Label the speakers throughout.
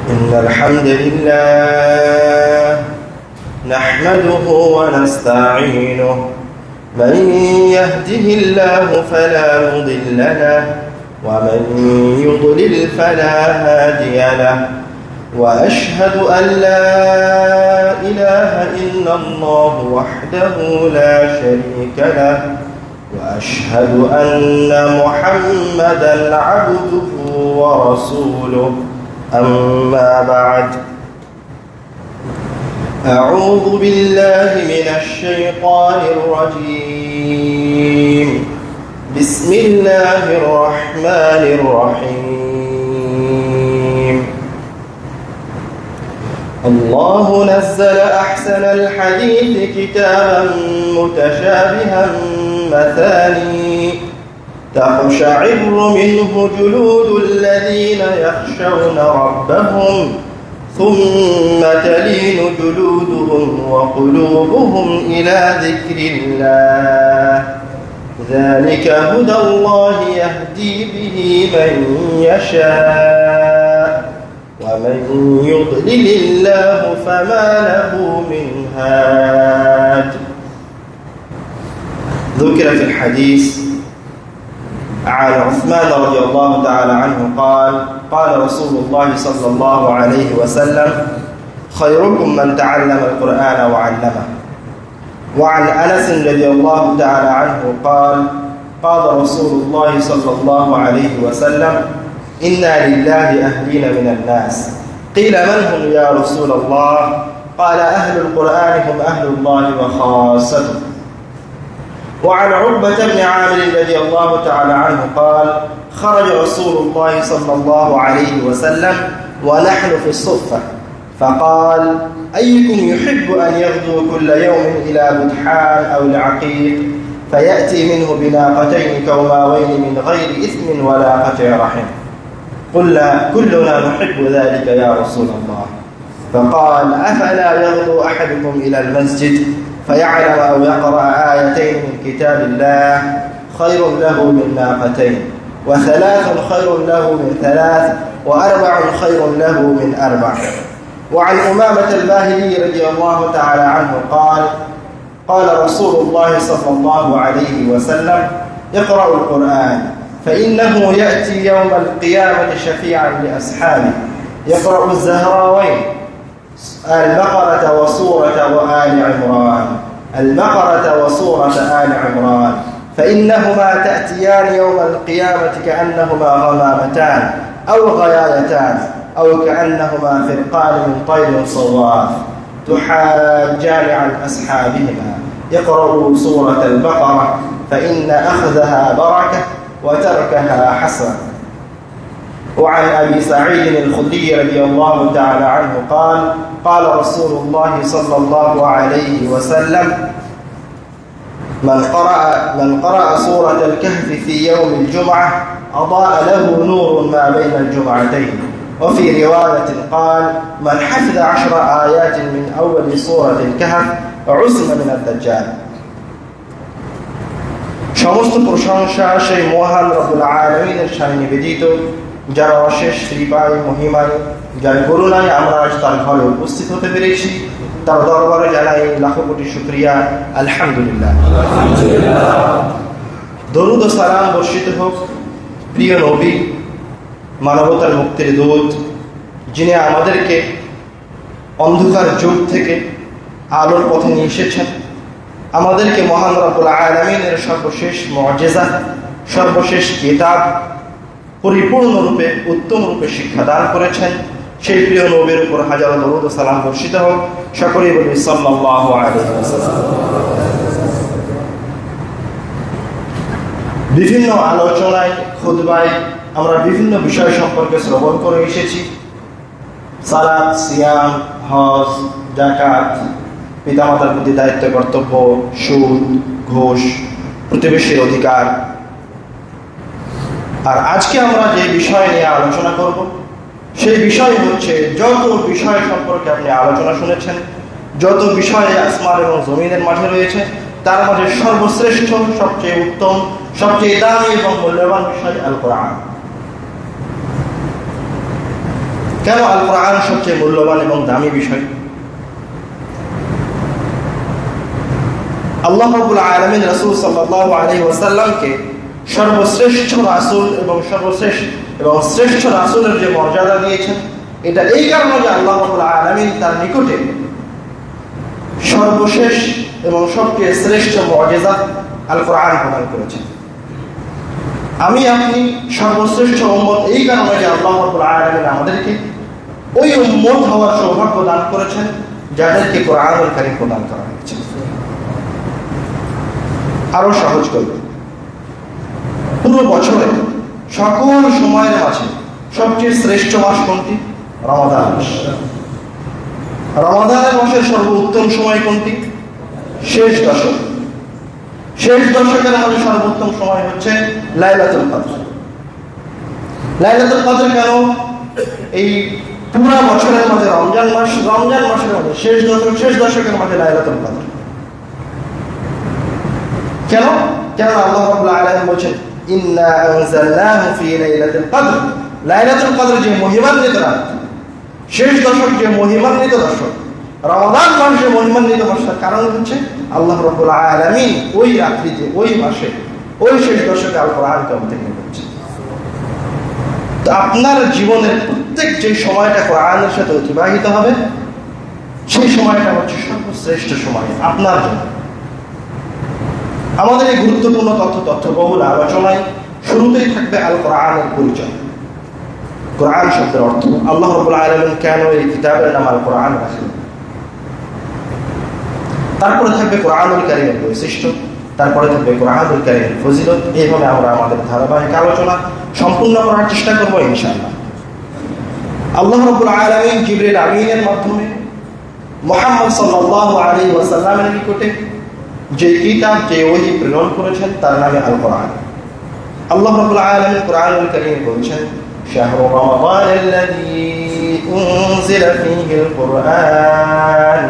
Speaker 1: إن الحمد لله نحمده ونستعينه من يهده الله فلا مضل له ومن يضلل فلا هادي له وأشهد أن لا إله إلا الله وحده لا شريك له وأشهد أن محمدًا عبده ورسوله أما بعد أعوذ بالله من الشيطان الرجيم بسم الله الرحمن الرحيم الله نزل أحسن الحديث كتابا متشابها مثاني تقشعر منه جلود الذين يخشون ربهم ثم تلين جلودهم وقلوبهم إلى ذكر الله ذلك هدى الله يهدي به من يشاء ومن يضلل الله فما له من هاد. ذكر في الحديث عن عثمان رضي الله تعالى عنه قال رسول الله صلى الله عليه وسلم خيركم من تعلم القرآن وعلمه. وعن أنس رضي الله تعالى عنه قال رسول الله صلى الله عليه وسلم إنا لله أهلين من الناس قيل من هم يا رسول الله قال أهل القرآن هم أهل الله وخاصته. وعن عقبة بن عامر رضي الله تعالى عنه خرج رسول الله صلى الله عليه وسلم ونحن في الصفة فقال أيكم يحب أن يغدو كل يوم إلى بطحان أو العقيق فيأتي منه بناقتين كوماوين من غير إثم ولا قطع رحم. قلنا كلنا نحب ذلك يا رسول الله. فقال أفلا يغدو أحدكم إلى المسجد فيعلم أو يقرأ آيتين من كتاب الله خير له من ناقتين وثلاث خير له من ثلاث وأربع خير له من أربع. وعن أمامة الباهلي رضي الله تعالى عنه قال رسول الله صلى الله عليه وسلم اقرأوا القرآن فإنه يأتي يوم القيامة شفيعا لأصحابه يقرأ الزهراوين البقرة وسورة آل عمران فإنهما تأتيان يوم القيامة كأنهما غمامتان أو غيايتان أو كأنهما فرقان من طير صواف تحاجان عن أصحابهما اقرأوا سورة البقرة فإن أخذها بركة وتركها حسرة. وعن أبي سعيد الخدري رضي الله تعالى عنه قال رسول الله صلى الله عليه وسلم من قرأ سورة الكهف في يوم الجمعة أضاء له نور ما بين الجمعتين. وفي رواية قال من حفظ 10 آيات من أول سورة الكهف عصم من الدجال. সমস্ত প্রশংসা সেই মহান রব্বুল আলামিনের শানে নিবেদিত যার অশেষ কৃপায় মহিমায় যার করুণায় আমরা আজ তার ঘরে উপস্থিত হতে পেরেছি তার দরবারে জানাই লাখো কোটি শুকরিয়া আলহামদুলিল্লাহ। দরুদ ও সালাম বর্ষিত হোক প্রিয় নবী মানবতার মুক্তির দূত যিনি আমাদেরকে অন্ধকার যুগ থেকে আলোর পথে নিয়ে এসেছেন, আমাদেরকে মহান রব্বুল আলামিনের সর্বশেষ মুআজিজা সর্বশেষ কিতাব পরিপূর্ণরূপে উত্তম রূপে শিক্ষাদান করেছেন। সেই প্রিয় নবীর উপর হাজারো দরুদ ও সালাম বর্ষিত হোক। সকলেই বলি সাল্লাল্লাহু আলাইহি ওয়াসাল্লাম। বিভিন্ন আলোচনায় খুতবায় আমরা বিভিন্ন বিষয় সম্পর্কে শ্রবণ করে এসেছি। সালাত, সিয়াম, হজ, যাকাত, পিতামাতার প্রতি দায়িত্ব কর্তব্য, সুদ, ঘুষ, প্রতিবেশীর অধিকার। আর আজকে আমরা যে বিষয় নিয়ে আলোচনা করব সেই বিষয় হচ্ছে যত বিষয় সম্পর্কে আপনি আলোচনা শুনেছেন, যত বিষয়ে আসমান এবং জমিনের মাঝে রয়েছে তার মাঝে সর্বশ্রেষ্ঠ, সবচেয়ে উত্তম, সবচেয়ে দামি এবং মূল্যবান বিষয় আল কোরআন। কেন আল কোরআন সবচেয়ে মূল্যবান এবং দামি বিষয়? আল্লাহ রাব্বুল আলামিন রাসূল সাল্লাল্লাহু আলাইহি ওয়াসাল্লামকে সর্বশ্রেষ্ঠ রাসূল এবং শ্রেষ্ঠ রাসূলের যে মর্যাদা দিয়েছেন, এটা এই কারণে যে আল্লাহ রাব্বুল আলামিন তার নিকটে সর্বশেষ এবং সবচেয়ে শ্রেষ্ঠ মুআজিজা আল কোরআন প্রদান করেছেন। আমি আপনি সর্বশ্রেষ্ঠ উম্মত এই কারণে যে আল্লাহ রাব্বুল আলামিন আমাদেরকে ওই উম্মত হওয়ার সৌভাগ্য দান করেছেন যাদেরকে কোরআনুল কারীম প্রদান করা হয়েছে। আরো সহজ করবে, পুরো বছরে সকল সময়ের মাঝে সবচেয়ে শ্রেষ্ঠ মাস কোনটি? রমাদান মাস। রমাদানের মাসের সর্বোত্তম সময় কোনটি? শেষ দশক। শেষ দশকের মাঝে সর্বোত্তম সময় হচ্ছে লাইলাতুল কদর। লাইলাতুল কদর কেন? এই পুরা বছরের মাঝে রমজান মাসের মাঝে শেষ দশকের মাঝে লাইলাতুল কদর কেন? কেন আল্লাহ রাব্বুল আলামিন বলেছেন ইন্না আনজালনাহু ফি লাইলাতুল কদর। লাইলাতুল কদর যে মহিমান্বিত রাত, শেষ দশক যে মহিমান্বিত দশক, রমাদান মাস যে মহিমান্বিত মাসের কারণ হচ্ছে আল্লাহ রাব্বুল আলামিন ওই রাত্রিতে, ওই মাসে, ওই শেষ দশকে আল কোরআনকে অবতীর্ণ করেছেন। তো আপনার জীবনের প্রত্যেক যে সময়টা কোরআনের সাথে অতিবাহিত হবে, সেই সময়টা হচ্ছে সর্বশ্রেষ্ঠ সময় আপনার জন্য। আমাদের এই গুরুত্বপূর্ণ তথ্যবহুল আলোচনায় শুরুতেই থাকবে আল কোরআনের পরিচয়। কোরআন শব্দের অর্থ, আল্লাহ রাব্বুল আলামিন কেন এই কিতাবের নাম আল কোরআন রাখলেন। তারপরে থাকবে কোরআনুল কারীমের বৈশিষ্ট্য, তারপরে থাকবে কোরআনুল কারীমের ফজিলত। এইভাবে আমরা আমাদের ধারাবাহিক আলোচনা সম্পূর্ণ করার চেষ্টা করব ইনশাআল্লাহ। আল্লাহ রাব্বুল আলামিন জিবরিল আমিনের মাধ্যমে মুহাম্মদ সাল্লাল্লাহু আলাইহি ওয়াসাল্লামের নিকটে যে কিতাব, যে ওহী প্রেরণ করেছেন তার নামে আল কোরআন। আল্লাহ রাব্বুল আলামিন কোরআনুল কারীমে বলেছেন শাহরু রমাদানাল্লাযী উনজিলা ফীহিল কুরআন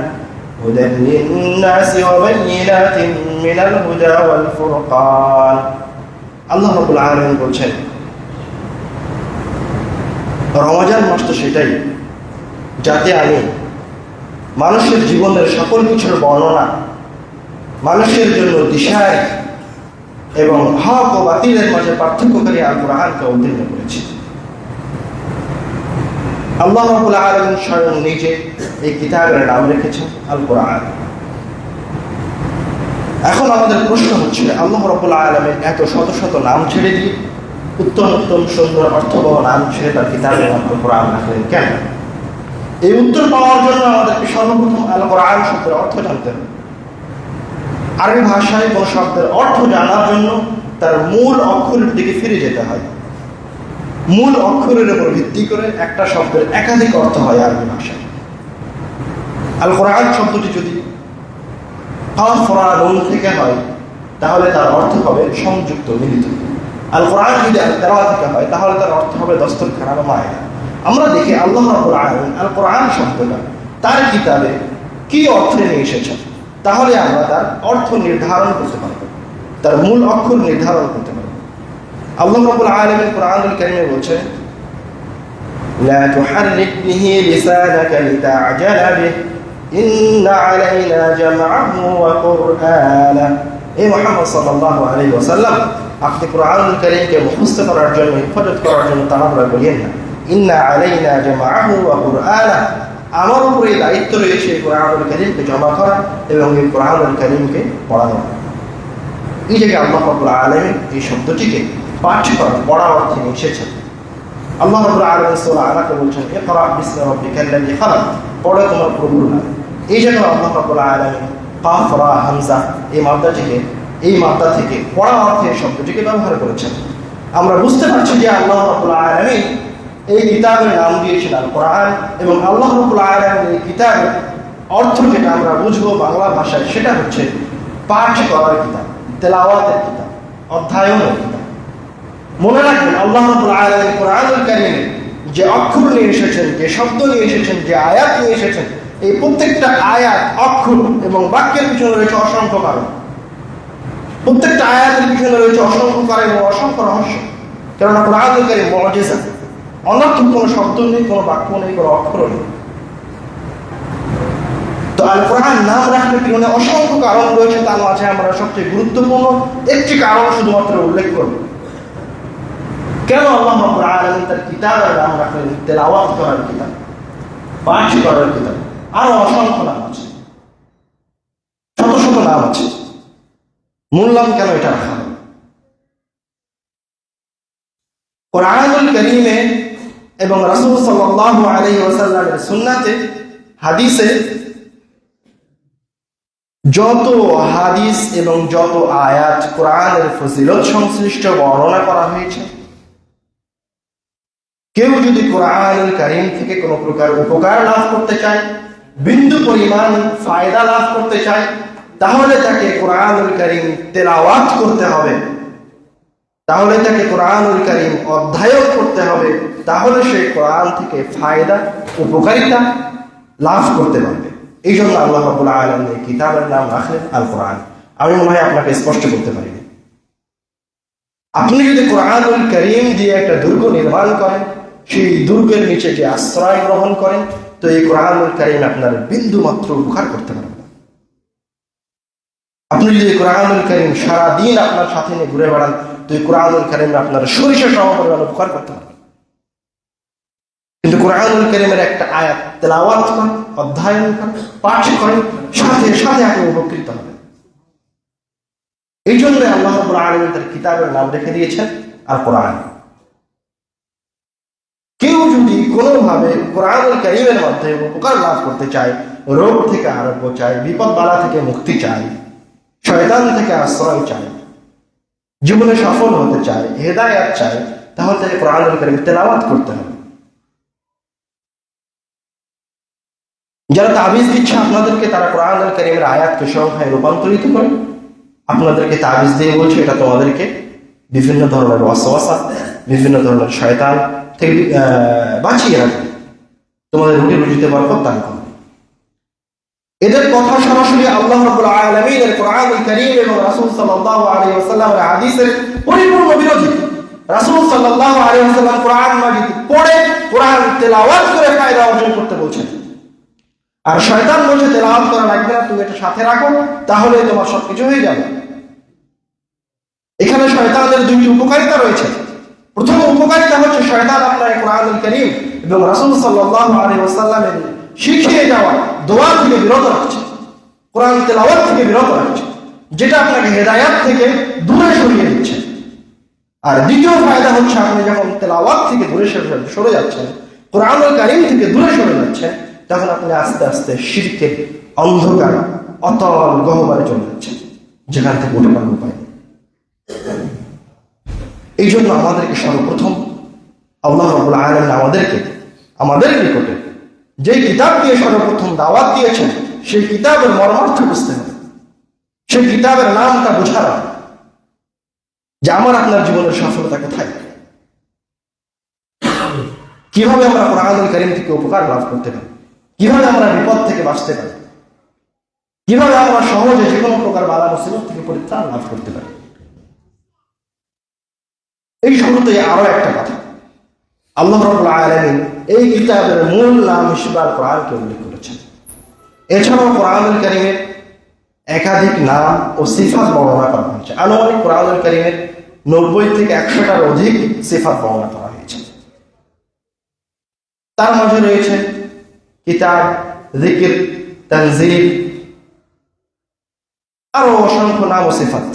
Speaker 1: হুদান লিন-নাসি ওয়া বায়িনাতিন মিনাল হুদা ওয়াল ফুরকান। আল্লাহ রাব্বুল আলামিন বলেছেন রমজান মাস তো সেটাই যাতে আমি মানুষের জীবনের সকল কিছুর বর্ণনা, মানুষের জন্য দিশায় এবং হক ও বাতিলের মাঝে পার্থক্যকারী আল কোরআনকে অবতীর্ণ করেছি। আল্লাহ রাব্বুল আলামিন স্বয়ং নিজে এই কিতাবের নাম রেখেছেন আল কোরআন। এখন আমাদের প্রশ্ন হচ্ছে, আল্লাহ রাব্বুল আলামিন এত শত শত নাম ছেড়ে দিয়ে উত্তম সুন্দর অর্থবহ নাম ছেড়ে তার কিতাবের নাম আল কোরআন রাখলেন কেন? এই উত্তর পাওয়ার জন্য আমাদেরকে সর্বপ্রথম আল কোরআন শব্দের অর্থ জানতে হবে। আরবি ভাষায় কোন শব্দের অর্থ জানার জন্য তার মূল অক্ষরের দিকে ফিরে যেতে হয়। মূল অক্ষরের উপর ভিত্তি করে একটা শব্দের একাধিক অর্থ হয় আরবি ভাষায়। আল কোরআন শব্দটি যদি কাফ রা নুন থেকে হয় তাহলে তার অর্থ হবে সংযুক্ত, মিলিত। আল কোরআন যদি আল কিরা থেকে হয় তাহলে তার অর্থ হবে দস্তরখানা বা মায়না। আমরা দেখি আল্লাহ রাব্বুল আলামিন আল কোরআন শব্দটা তার কিতাবে কি অর্থে নিয়ে এসেছেন, তাহলে আমরা তার অর্থ নির্ধারণ করতে পারব, তার মূল অক্ষর নির্ধারণ করতে পারব। আল্লাহ রাব্বুল আলামিন কোরআনুল কারীমে বলেছেন লা তুহাররিক বিহি লিসানাকা লিতা'জালা বিহি ইন্না আলাইনা জামআহু ওয়া কুরআনা। হে মুহাম্মদ সাল্লাল্লাহু আলাইহি ওয়াসাল্লাম, আপনি কোরআনুল কারীমকে মুখস্থ করার জন্য, হিফাজত করার জন্য তাড়াহুড়া করিয়েন না। ইন্না আলাইনা জামআহু ওয়া কুরআনা, আমার উপরে দায়িত্ব রয়েছে কোরআনুল কারীমকে জমা করা এবং এই কোরআনুল কারীমকে পড়ানো। এই জায়গায় আল্লাহ রাব্বুল আলামিন এই শব্দটিকে পাঠ করা, পড়া অর্থে নিয়ে এসেছেন। আল্লাহ রাব্বুল আলামিন সূরা আলাকে বলছেন ইকরা বিসমি রাব্বিকাল্লাযী খালাক, পড়ো তোমার প্রভুর নামে। এই জায়গায় আল্লাহ রাব্বুল আলামিন কাফ রা হামজা এই মাদ্দা থেকে পড়া অর্থে শব্দটিকে ব্যবহার করেছেন। আমরা বুঝতে পারছি যে আল্লাহ রাব্বুল আলামিন এই কিতাবের নাম দিয়েছেন আল কোরআন, এবং আল্লাহ রাব্বুল আলামিন এই কিতাবের অর্থ যেটা আমরা বুঝবো বাংলা ভাষায় সেটা হচ্ছে পাঠ করার কিতাব, তেলাওয়াতের কিতাব, অধ্যয়নের কিতাব। মনে রাখবেন আল্লাহ রাব্বুল আলামিন কোরআনুল কারীমে যে অক্ষর নিয়ে এসেছেন, যে শব্দ নিয়ে এসেছেন, যে আয়াত নিয়ে এসেছেন, এই প্রত্যেকটা আয়াত, অক্ষর এবং বাক্যের পিছনে রয়েছে অসংখ্য কারণ। প্রত্যেকটা আয়াতের পিছনে রয়েছে অসংখ্য কারণ এবং অসংখ্য রহস্য। কেননা কোরআনুল কারীম মুআজিজা, অনর্থক কোনো শব্দ নেই, কোনো বাক্য নেই, কোনো অক্ষর নেই। তো আল কোরআন নাম রাখলে পিছনে অসংখ্য কারণ রয়েছে, তার মাঝে আমরা সবচেয়ে গুরুত্বপূর্ণ একটি কারণ শুধুমাত্র উল্লেখ করব। কেন আল্লাহ রাব্বুল আলামিন তার কিতাবের নাম রাখলেন তেলাওয়াত করার কিতাব, পাঠ করার কিতাব? আরো অসংখ্য নাম আছে, শত শত নাম আছে। মূল্যায়ন কেন এটা রাখা হবে? কোরআনুল কারীমে এবং রাসূল সাল্লাল্লাহু আলাইহি ওয়াসাল্লামের সুন্নাতে, হাদিসে যত হাদিস এবং যত আয়াত কোরআনের ফজিলত সংশ্লিষ্ট বর্ণনা করা হয়েছে, কেউ যদি কোরআনুল কারীম থেকে কোনো প্রকার উপকার লাভ করতে চায়, বিন্দু পরিমাণ ফায়দা লাভ করতে চায়, তাহলে তাকে কোরআনুল কারীম তেলাওয়াত করতে হবে, তাহলে তাকে কোরআনুল কারীম অধ্যয়ন করতে হবে, তাহলে সে কোরআন থেকে ফায়দা, উপকারিতা লাভ করতে পারবে। এই জন্য আল্লাহ রাব্বুল আলামিন এই কিতাবের নাম রাখলেন আল কোরআন। আমি মনে হয় আপনাকে স্পষ্ট করতে পারিনি। আপনি যদি কোরআনুল কারীম দিয়ে একটা দুর্গ নির্মাণ করেন, সেই দুর্গের নিচে যে আশ্রয় গ্রহণ করেন, তো এই কোরআনুল কারীম আপনার বিন্দু মাত্র উপকার করতে পারবে না। আপনি যদি কোরআনুল কারীম সারাদিন আপনার সাথে নিয়ে ঘুরে বেড়ান, তো এই কোরআনুল কারীম আপনার সরিষা সমপরিমাণ উপকার করতে পারবে। কিন্তু কোরআনুল কারীমের একটা আয়াত তেলাওয়াত করেন, অধ্যয়ন করেন, পাঠ করেন, সাথে সাথে আপনি উপকৃত হবেন। এই জন্য আল্লাহ রাব্বুল আলামিন তার কিতাবের নাম রেখে দিয়েছেন আল কোরআন। কেউ যদি কোনোভাবে কোরআনুল কারীমের মাধ্যমে উপকার লাভ করতে চায়, রোগ থেকে আরোগ্য চায়, বিপদ বালা থেকে মুক্তি চায়, শয়তান থেকে আশ্রয় চায়, জীবনে সফল হতে চায়, হেদায়েত চায়, তাহলে তাকে কোরআনুল কারীম তেলাওয়াত করতে হবে। যারা তাবিজ দিচ্ছে আপনাদেরকে, তারা কোরআনুল কারীমের আয়াতকে সংখ্যায় রূপান্তরিত করে আপনাদেরকে তাবিজ দিয়ে বলছে এটা তোমাদেরকে বিভিন্ন ধরনের ওয়াসওয়াসা, বিভিন্ন ধরনের শয়তান থেকে বাঁচিয়ে রাখবে, তোমাদের রুটি রুজিতে বরকত দান করবে। এদের কথা সরাসরি আল্লাহ রাব্বুল আলামিনের কোরআনুল কারীম এবং রাসূল সাল্লাল্লাহু আলাইহি ওয়াসাল্লামের হাদিসের পরিপূর্ণ বিরোধী। রাসূল সাল্লাল্লাহু আলাইহি ওয়াসাল্লাম কোরআন মাজিদ পড়ে, কোরআন তেলাওয়াত করে ফায়দা অর্জন করতে বলছেন, আর শয়তান বলছে তেলাওয়াত করা লাগবে না, তুমি এটা সাথে রাখো, তাহলে তোমার সবকিছু হয়ে যাবে। এখানে শয়তানের দুইটি উপকারিতা রয়েছে। প্রথম উপকারিতা হচ্ছে শয়তান আপনার কোরআনুল কারীম এবং রাসূল সাল্লাল্লাহু আলাইহি ওয়াসাল্লামের শিখিয়ে যাওয়া দোয়া থেকে বিরত রাখছে, কোরআন তেলাওয়াত থেকে বিরত রাখছে, যেটা আপনাকে হেদায়েত থেকে দূরে সরিয়ে দিচ্ছে। আর দ্বিতীয় ফায়দা হচ্ছে আপনি যখন তেলাওয়াত থেকে দূরে সরে যাচ্ছেন, কোরআনুল কারীম থেকে দূরে সরে যাচ্ছেন, তখন আপনি আস্তে আস্তে শিরকের অন্ধকার অতল গহ্বরে চলে যাচ্ছেন, যেখান থেকে উঠে পাওয়ার উপায় নেই। এই জন্য আমাদেরকে সর্বপ্রথম আল্লাহ রাব্বুল আলামিন আমাদের নিকটে যে কিতাব দিয়ে সর্বপ্রথম দাওয়াত দিয়েছেন, সেই কিতাবের মর্মার্থ বুঝতে হবে, সেই কিতাবের নামটা বোঝার হবে, যে আমার আপনার জীবনের সফলতা কোথায়, কিভাবে আমরা কোরআনুল কারীম থেকে উপকার লাভ করতে পারি, কিভাবে আমরা বিপদ থেকে বাঁচতে পারি, কিভাবে আমরা সহজে যে কোনো প্রকার বালা মুসিবত থেকে পরিত্রাণ লাভ করতে পারি। এই শুরুতে আরো একটা কথা, আল্লাহ রাব্বুল আলামিন এই কিতাবের মূল নাম হিসেবে আল কোরআনকে উল্লেখ করেছেন। এছাড়াও কোরআনুল কারীমের একাধিক নাম ও সিফাত বর্ণনা করা হয়েছে। আনুমানিক কোরআনুল কারীমের 90 থেকে 100টার অধিক সিফাত বর্ণনা করা হয়েছে। তার মাঝে রয়েছে কিতাব, যিকির, তানজিল, আরো অসংখ্য নাম ও সিফাত।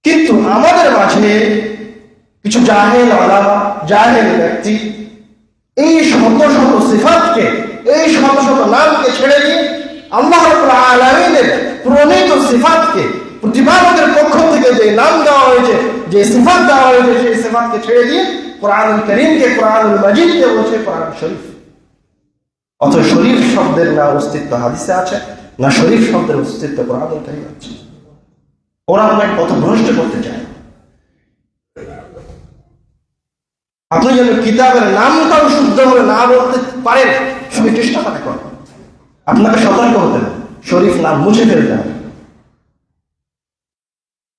Speaker 1: কিন্তু আমাদের মাঝে কিছু জাহেল উলামা, জাহেল ব্যক্তি এই শত শত সিফাতকে, এই শত শত নামকে ছেড়ে দিয়ে আল্লাহ রাব্বুল আলামিনের প্রণীত সিফাতকে, প্রতিপালকের পক্ষ থেকে যে নাম দেওয়া হয়েছে, যে সিফাত দেওয়া হয়েছে, সেই সিফাতকে ছেড়ে দিয়ে কোরআনুল কারীমকে, কোরআনুল মাজিদকে বলছে কোরআন শরীফ। অথচ শরীফ শব্দের না অস্তিত্ব হাদিসে আছে, না শরীফ শব্দের অস্তিত্ব কোরআনুল কারীমে আছে। ওরা আপনাকে কত ভ্রষ্ট করতে চায়। আপনি যেন কিতাবের নামটাও শুদ্ধভাবে না বলতে পারেন, শুধু চেষ্টা করেন। আপনাকে সতর্ক হতে হবে, শরীফ নাম মুছে ফেলতে হবে।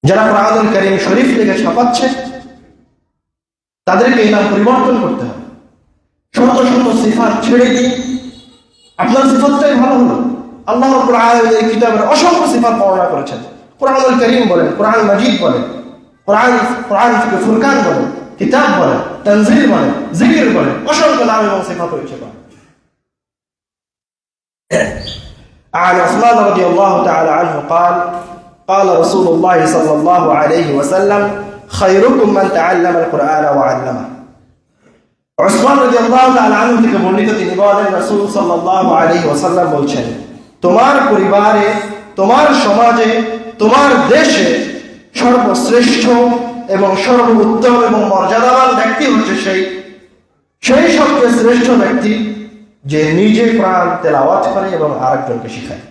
Speaker 1: যারা কোরআনুল কারীম শরীফ লিখে ছাপাচ্ছে, তাদেরকে এই নাম পরিবর্তন করতে হবে। শত শত সিফাত ছেড়ে দিই, আপনার সিফাতটাই ভালো হলো। আল্লাহ রাব্বুল আলামিন এই কিতাবের অসংখ্য সিফাত বর্ণনা করেছেন। কুরআনুল কারীম বলেন, কুরআন মাজিদ বলেন, কুরআন থেকে ফুরকান বলেন, কিতাব বলেন, তানজিল বলেন, জিকির বলেন, অসংখ্য নাম এবং সিফাত রয়েছে। عن عثمان رضي الله تعالى عنه قال قال رسول الله صلى الله عليه وسلم خيركم من تعلم القرآن وعلمه। উসমান রাদিয়াল্লাহু তাআলা আনহু থেকে বর্ণিত, তিনি বলেন রাসূল সাল্লাল্লাহু আলাইহি ওয়াসাল্লাম বলছেন, তোমার পরিবারে, তোমার সমাজে, তোমার দেশে সর্বশ্রেষ্ঠ এবং সর্বোত্তম এবং মর্যাদাবান ব্যক্তি হচ্ছে সেই সবচেয়ে শ্রেষ্ঠ ব্যক্তি যে নিজে কোরআন তেলাওয়াত করে এবং আরেকজনকে শেখায়।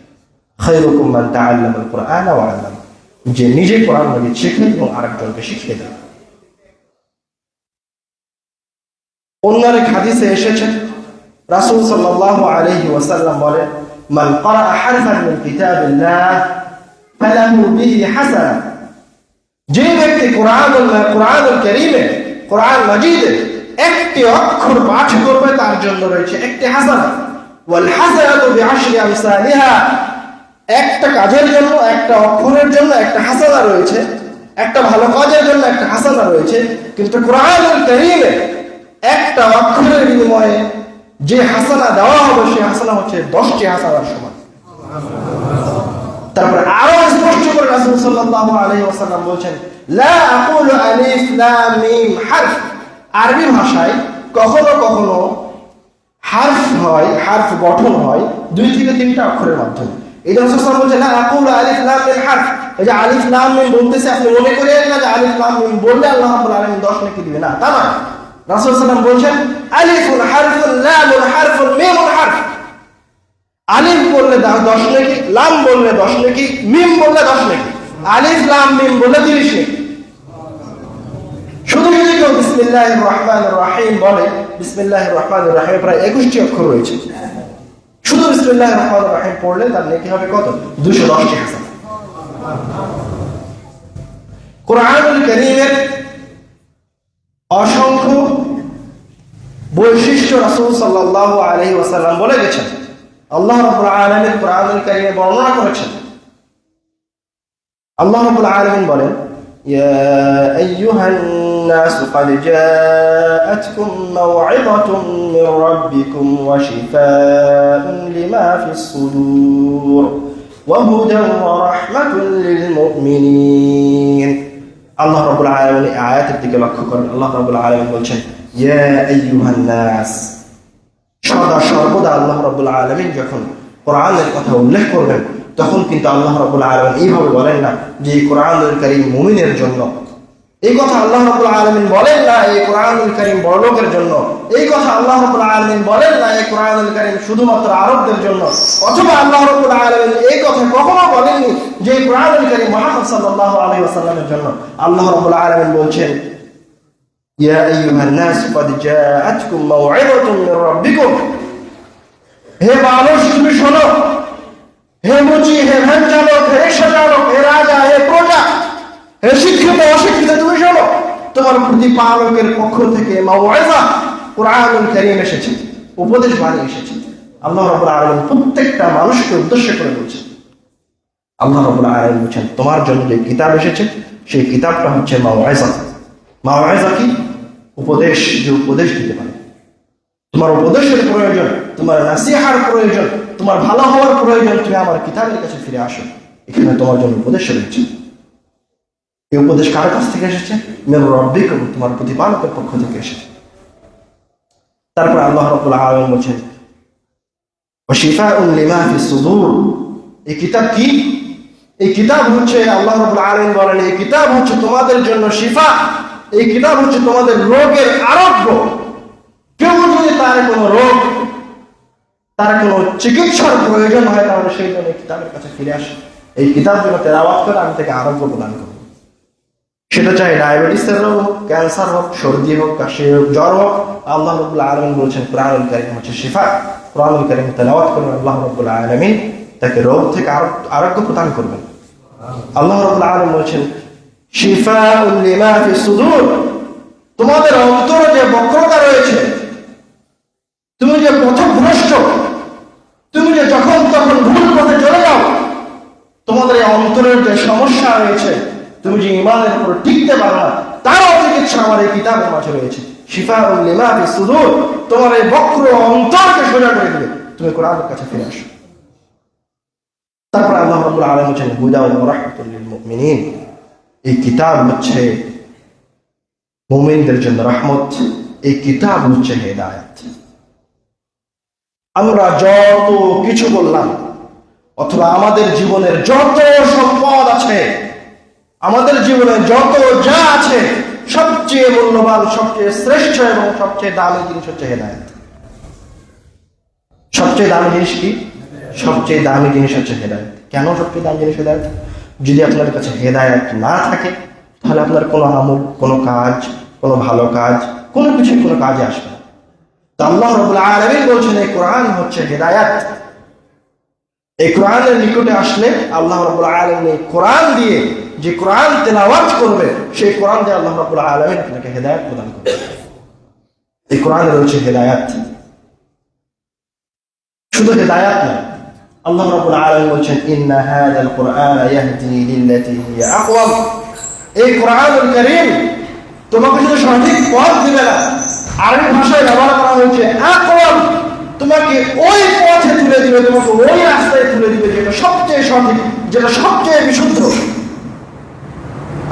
Speaker 1: খায়রুকুম মান তাআল্লামাল কুরআনা ওয়া আল্লামা, যে নিজে কোরআন মাজিদ শেখে এবং আরেকজনকে শিখিয়ে দেয়। অন্য এক হাদিসে এসেছে রাসূল সাল্লাল্লাহু আলাইহি ওয়াসাল্লাম বলেন, মান ক্বারা হারফান মিন কিতাবিল্লাহ ফালাহু বিহি হাসানাহ, যে ব্যক্তি কোরআনুল কারীমে, কোরআন মাজিদে একটি অক্ষর পাঠ করবে তার জন্য রয়েছে একটি হাসানাত। ওয়াল হাসানাতু বিআশরি আমসালিহা, একটা কাজের জন্য, একটা অক্ষরের জন্য একটা হাসানা রয়েছে, একটা ভালো কাজের জন্য একটা হাসানা রয়েছে। কিন্তু কোরআনুল কারীমে একটা অক্ষরের বিনিময়ে যে হাসানা দেওয়া হবে সেই হাসানা হচ্ছে 10টি হাসানার সমান। তারপরে আরো স্পষ্ট করে রাসূল সাল্লাল্লাহু আলাইহি ওয়াসাল্লাম বলেছেন, লা আকুলু আলিফ লাম মিম হারফ, আরবি ভাষায় কখনো কখনো হারফ গঠন হয় 2 থেকে 3টা অক্ষরের মাধ্যমে। এই রাসূল সাল্লাল্লাহু আলাইহি ওয়াসাল্লাম বলেছেন, লা আকুলু আলিফ লাম মিম হারফ, এই যে আলিফ লাম মিম বলতেছে আপনি মনে করেন না যে আলিফ লাম মিম বললে আল্লাহ রাব্বুল আলামিন 10 নেকি দিবে, না, তা নয়। রাসূল সাল্লাল্লাহু আলাইহি ওয়াসাল্লাম বলেছেন, আলিফুন হারফুন লামুন হারফুন মিমুন হারফ, আলিফ বললে 10 নেকি, লাম বললে 10 নেকি, মিম বললে 10 নেকি, আলিফ লাম মিম বললে 30 নেকি। শুধু যদি কেউ বিসমিল্লাহির রহমানির রহিম বলে, বিসমিল্লাহির রহমানির রহিমে প্রায় 21টি অক্ষর রয়েছে, শুধু বিসমিল্লাহির রহমানির রহিম পড়লে তার নেকি হবে কত? 210টি হাসানাত। কোরআনুল কারীমের অসংখ্য বৈশিষ্ট্য রাসূল সাল্লাল্লাহু আলাইহি ওয়াসাল্লাম বলে গেছেন, আল্লাহ রাব্বুল আলামিন কোরআনুল কারীমে বর্ণনা করেছেন। আল্লাহ রাব্বুল আলামিন বলেন, ইয়া আইয়ুহান নাস ক্বাদ জাআতকুম মাও'িযাতুম মির রাব্বিকুম ওয়া শিফাa'un লিমা ফিস সুদূর ওয়া হুদান ওয়া রাহমাতুল লিল মুমিনিন। আল্লাহ রাব্বুল আলামিন এই আয়াতের দিকে লক্ষ্য করেন। আল্লাহ রাব্বুল আলামিন বলছেন, ইয়া আইয়ুহান নাস, সদা সর্বদা আল্লাহ রাব্বুল আলামিন যখন কোরআনের কথা উল্লেখ করবেন তখন কিন্তু আল্লাহ রাব্বুল আলামিন এইভাবে বলেন না যে এই কোরআনুল কারীম মুমিনের জন্য, এই কথা আল্লাহ রাব্বুল আলামিন বলেন না এই কোরআনুল কারীম বড়লোকের জন্য, এই কথা আল্লাহ রাব্বুল আলামিন বলেন না এই কোরআনুল কারীম শুধুমাত্র আরবদের জন্য, অথবা আল্লাহ রাব্বুল আলামিন এই কথা কখনো বলেননি যে এই কোরআনুল কারীম মুহাম্মদ সাল্লাল্লাহু আলাইহি ওয়াসাল্লামের জন্য। আল্লাহ রাব্বুল আলামিন বলছেন, ইয়া আইয়ুহান নাস ক্বাদ জাআতকুম মাও'িযাতুম মির রাব্বিকুম, হে মানুষ তুমি শোনো, হে মুচি, হে ভ্যান চালক, হে রিকশা চালক, হে রাজা, হে প্রজা, হে শিক্ষিত অশিক্ষিত, তুমি শোনো, তোমার প্রতিপালকের পক্ষ থেকে মাও'িযা কোরআনুল কারীম এসেছে, উপদেশ বাণী এসেছে। আল্লাহ রাব্বুল আলামিন প্রত্যেকটা মানুষকে উদ্দেশ্য করে বলছেন। আল্লাহ রাব্বুল আলামিন বলছেন, তোমার জন্য যে কিতাব এসেছে সেই কিতাবটা হচ্ছে মাও'িযা। মাও'িযা কি? উপদেশ, যে উপদেশ দিতে পারে। তোমার উপদেশের প্রয়োজন, তোমার নাসিহার প্রয়োজন, তোমার ভালো হওয়ার প্রয়োজন, তুমি আমার কিতাবের কাছে ফিরে আসো, এখানে তোমার জন্য উপদেশ রয়েছে। এই উপদেশ কার কাছ থেকে এসেছে? মির রাব্বিকুম, তোমার প্রতিপালকের পক্ষ থেকে এসেছে। তারপর আল্লাহ রাব্বুল আলামিন বলেন, ওয়া শিফাa'un লিমা ফিস সুদূর, এই কিতাব কি? এই কিতাব হচ্ছে, আল্লাহ রাব্বুল আলামিন বলেন, এই কিতাব হচ্ছে তোমাদের জন্য শিফা, এই কিতাব হচ্ছে তোমাদের রোগের আরোগ্য। কেউ যদি তার কোনো রোগ, তার কোনো চিকিৎসার প্রয়োজন হয় তাহলে সেই জন্য এই কিতাবের কাছে ফিরে আসে, এই কিতাব যেন তেলাওয়াত করে আমি তাকে আরোগ্য প্রদান করব। সেটা চাই ডায়াবেটিসের রোগ হোক, ক্যান্সার হোক, সর্দি হোক, কাশি হোক, জ্বর হোক, আল্লাহ রাব্বুল আলামিন বলছেন কোরআনুল কারীম হচ্ছে শিফা। কোরআনুল কারীম তেলাওয়াত করে আল্লাহ রাব্বুল আলামিন তাকে রোগ থেকে আরোগ্য প্রদান করবেন। আল্লাহ রাব্বুল আলামিন বলছেন, শিফাa'un লিমা ফিস সুদূর,
Speaker 2: তোমাদের অন্তরে যে বক্রতা রয়েছে, তুমি যে পথভ্রষ্ট, তুমি যে যখন তখন ভুল পথে চলে যাও, তোমাদের এই অন্তরের যে সমস্যা রয়েছে, তুমি যে ঈমানের উপর টিকতে পারো না, তারও চিকিৎসা আমার এই কিতাবের মাঝে রয়েছে। শিফাউল লিমা ফিস সুদূর, তোমার এই বক্র অন্তরকে সোজা করে দিবে। তুমি কোরআনের কাছে ফিরে আসো। তারপর আল্লাহ রাব্বুল আলামিন বলেন হুদা ওয়া রাহমাতুল লিল মুমিনিন, এই কিতাব হচ্ছে মুমিনদের জন্য রহমত, এই কিতাব হচ্ছে হেদায়েত। আমরা যত কিছু বললাম, অথবা আমাদের জীবনের যত সম্পদ আছে, আমাদের জীবনে যত যা আছে, সবচেয়ে মূল্যবান, সবচেয়ে শ্রেষ্ঠ এবং সবচেয়ে দামি জিনিস হচ্ছে হেদায়েত। সবচেয়ে দামি জিনিস কি? সবচেয়ে দামি জিনিস হচ্ছে হেদায়েত। কেন সবচেয়ে দামি জিনিস হেদায়েত? যদি আপনার কাছে হেদায়েত না থাকে, তাহলে আপনার কোনো আমল, কোনো কাজ, কোনো ভালো কাজ, কোনো কিছু কোনো কাজে আসবে না। তো আল্লাহ রাব্বুল আলামিন বলছেন এই কোরআন হচ্ছে হেদায়েত। এই কোরআনের নিকটে আসলে আল্লাহ রাব্বুল আলামিন এই কোরআন দিয়ে, যে কোরআন তেলাওয়াত করবে, সেই কোরআন দিয়ে আল্লাহ রাব্বুল আলামিন আপনাকে হেদায়েত প্রদান করবে। এই কোরআনের হচ্ছে হেদায়েত। শুধু হেদায়েত নয়, আল্লাহ রাব্বুল আলামিন বলছেন ইন্না হাযাল কুরআন ইয়াহদি লিল্লাতী হিয়া আকওয়াম, এই কোরআনুল কারীম তোমাকে শুধু সঠিক পথ দিবে না, আরবি ভাষায় ব্যবহার করা হয়েছে আকওয়াম, তোমাকে ওই পথে তুলে দিবে, তোমাকে ওই রাস্তায় তুলে দিবে যেটা সবচেয়ে সঠিক, যেটা সবচেয়ে বিশুদ্ধ।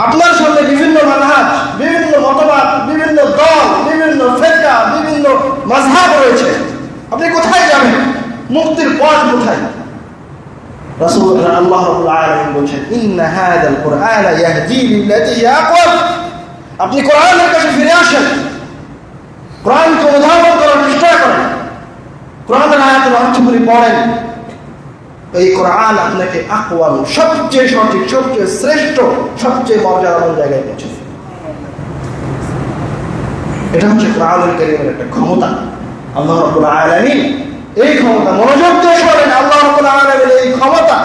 Speaker 2: আপনার সামনে বিভিন্ন মানহাজ, বিভিন্ন মতবাদ, বিভিন্ন দল, বিভিন্ন ফিরকা, বিভিন্ন মাযহাব রয়েছে, আপনি কোথায় যাবেন? মুক্তির পথ কোথায়? রাসূল আল্লাহ রাব্বুল আলামিন বলেন ইন্না হাযাল কুরআন ইয়াহদি লিল্লাতী হিয়া আকওয়াম, আপনি কোরআনের কাছে ফিরে আসেন, কোরআনকে অনুধাবন করার চেষ্টা করেন, কোরআনের আয়াতের অর্থগুলি পড়েন। এই কোরআন আপনাকে আকওয়াম, সবচেয়ে সঠিক, সবচেয়ে শ্রেষ্ঠ, সবচেয়ে মর্যাদাবান জায়গায় পৌঁছে দেবে। এটা হচ্ছে কোরআনুল কারীমের একটা ক্ষমতা। আল্লাহ রাব্বুল আলামিন এই ক্ষমতা, মনোযোগ দিয়ে শোনেন, আল্লাহ রাব্বুল আলামিন এই ক্ষমতা,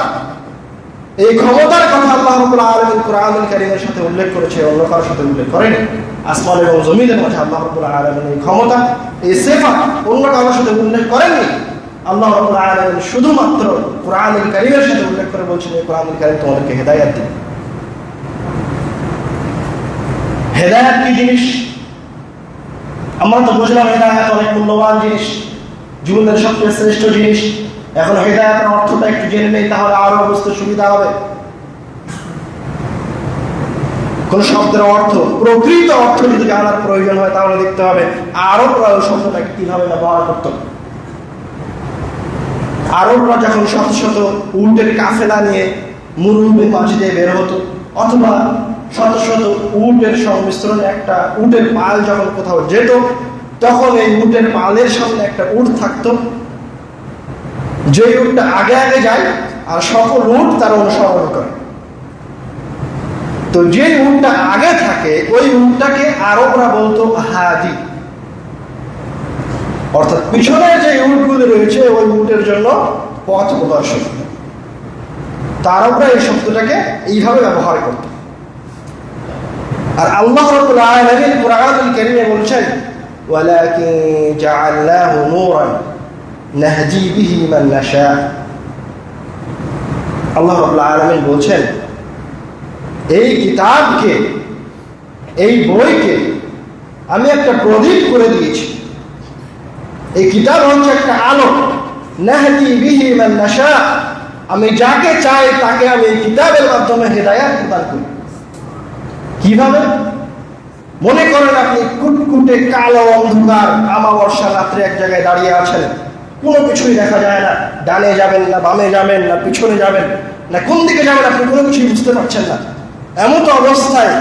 Speaker 2: এই ক্ষমতার কথা আল্লাহ রাব্বুল আলামিন কোরআনুল কারীমের সাথে উল্লেখ করেছে, অন্য কারোর সাথে উল্লেখ করেনি। আসমান এবং জমিনের মাঝে আল্লাহ রাব্বুল আলামিন এই ক্ষমতা, এই সিফাত অন্য কারোর সাথে উল্লেখ করেননি। আল্লাহ রাব্বুল আলামিন শুধুমাত্র কোরআনুল কারীমের সাথে উল্লেখ করে বলছেন এই কোরআনুল কারীম তোমাদেরকে হেদায়েত দেবে। হেদায়েত কি জিনিস? আমরা তো বুঝলাম হেদায়েত অনেক মূল্যবান জিনিস, জীবনের সবচেয়ে শ্রেষ্ঠ জিনিস। এখন হেদায়েতের অর্থটা একটু জেনে নেই, তাহলে আরো বুঝতে সুবিধা হবে। কোন শব্দের অর্থ, প্রকৃত অর্থ যদি জানার প্রয়োজন হয়, তাহলে দেখতে হবে আরবরা ওই শব্দটাকে কিভাবে ব্যবহার করত। আরবরা যখন শত শত উটের কাফেলা নিয়ে মরুভূমির মাঝে দিয়ে বের হতো, অথবা শত শত উটের সংমিশ্রণে একটা উটের পাল যখন কোথাও যেত, তখন এই উটের পালের সামনে একটা উট থাকতো, যে উটটা আগে আগে যায় আর সকল উট তার অনুসরণ করে। তো যে উটটা আগে থাকে ওই উটটাকে আরবরা বলতো হাদি, অর্থাৎ পিছনে যে উটগুলো রয়েছে ওই উটের জন্য পথ প্রদর্শক। আরবরা এই শব্দটাকে এইভাবে ব্যবহার করত। আর আল্লাহ রাব্বুল আলামিন কোরআনুল কারীমে বলছেন ওয়ালাকিন জাআলনাহু নূরান নাহদি বিহি মান নাশা। আল্লাহ রাব্বুল আলামিন বলছেন এই কিতাবকে, এই বইকে আমি একটা প্রদীপ করে দিয়েছি। এই কিতাব হচ্ছে একটা আলো, নাহদি বিহি মান নাশা, আমি যাকে চাই তাকে আমি এই কিতাবের মাধ্যমে হেদায়েত প্রদান করি। কিভাবে? মনে করেন আপনি কুটকুটে কালো অন্ধকার আমাবস্যা রাত্রে এক জায়গায় দাঁড়িয়ে আছেন, কোনো কিছুই দেখা যায় না, ডানে যাবেন না বামে যাবেন না পিছনে যাবেন না কোন দিকে যাবেন, আপনি কোনো কিছুই বুঝতে পারছেন না। এমন তো অবস্থায়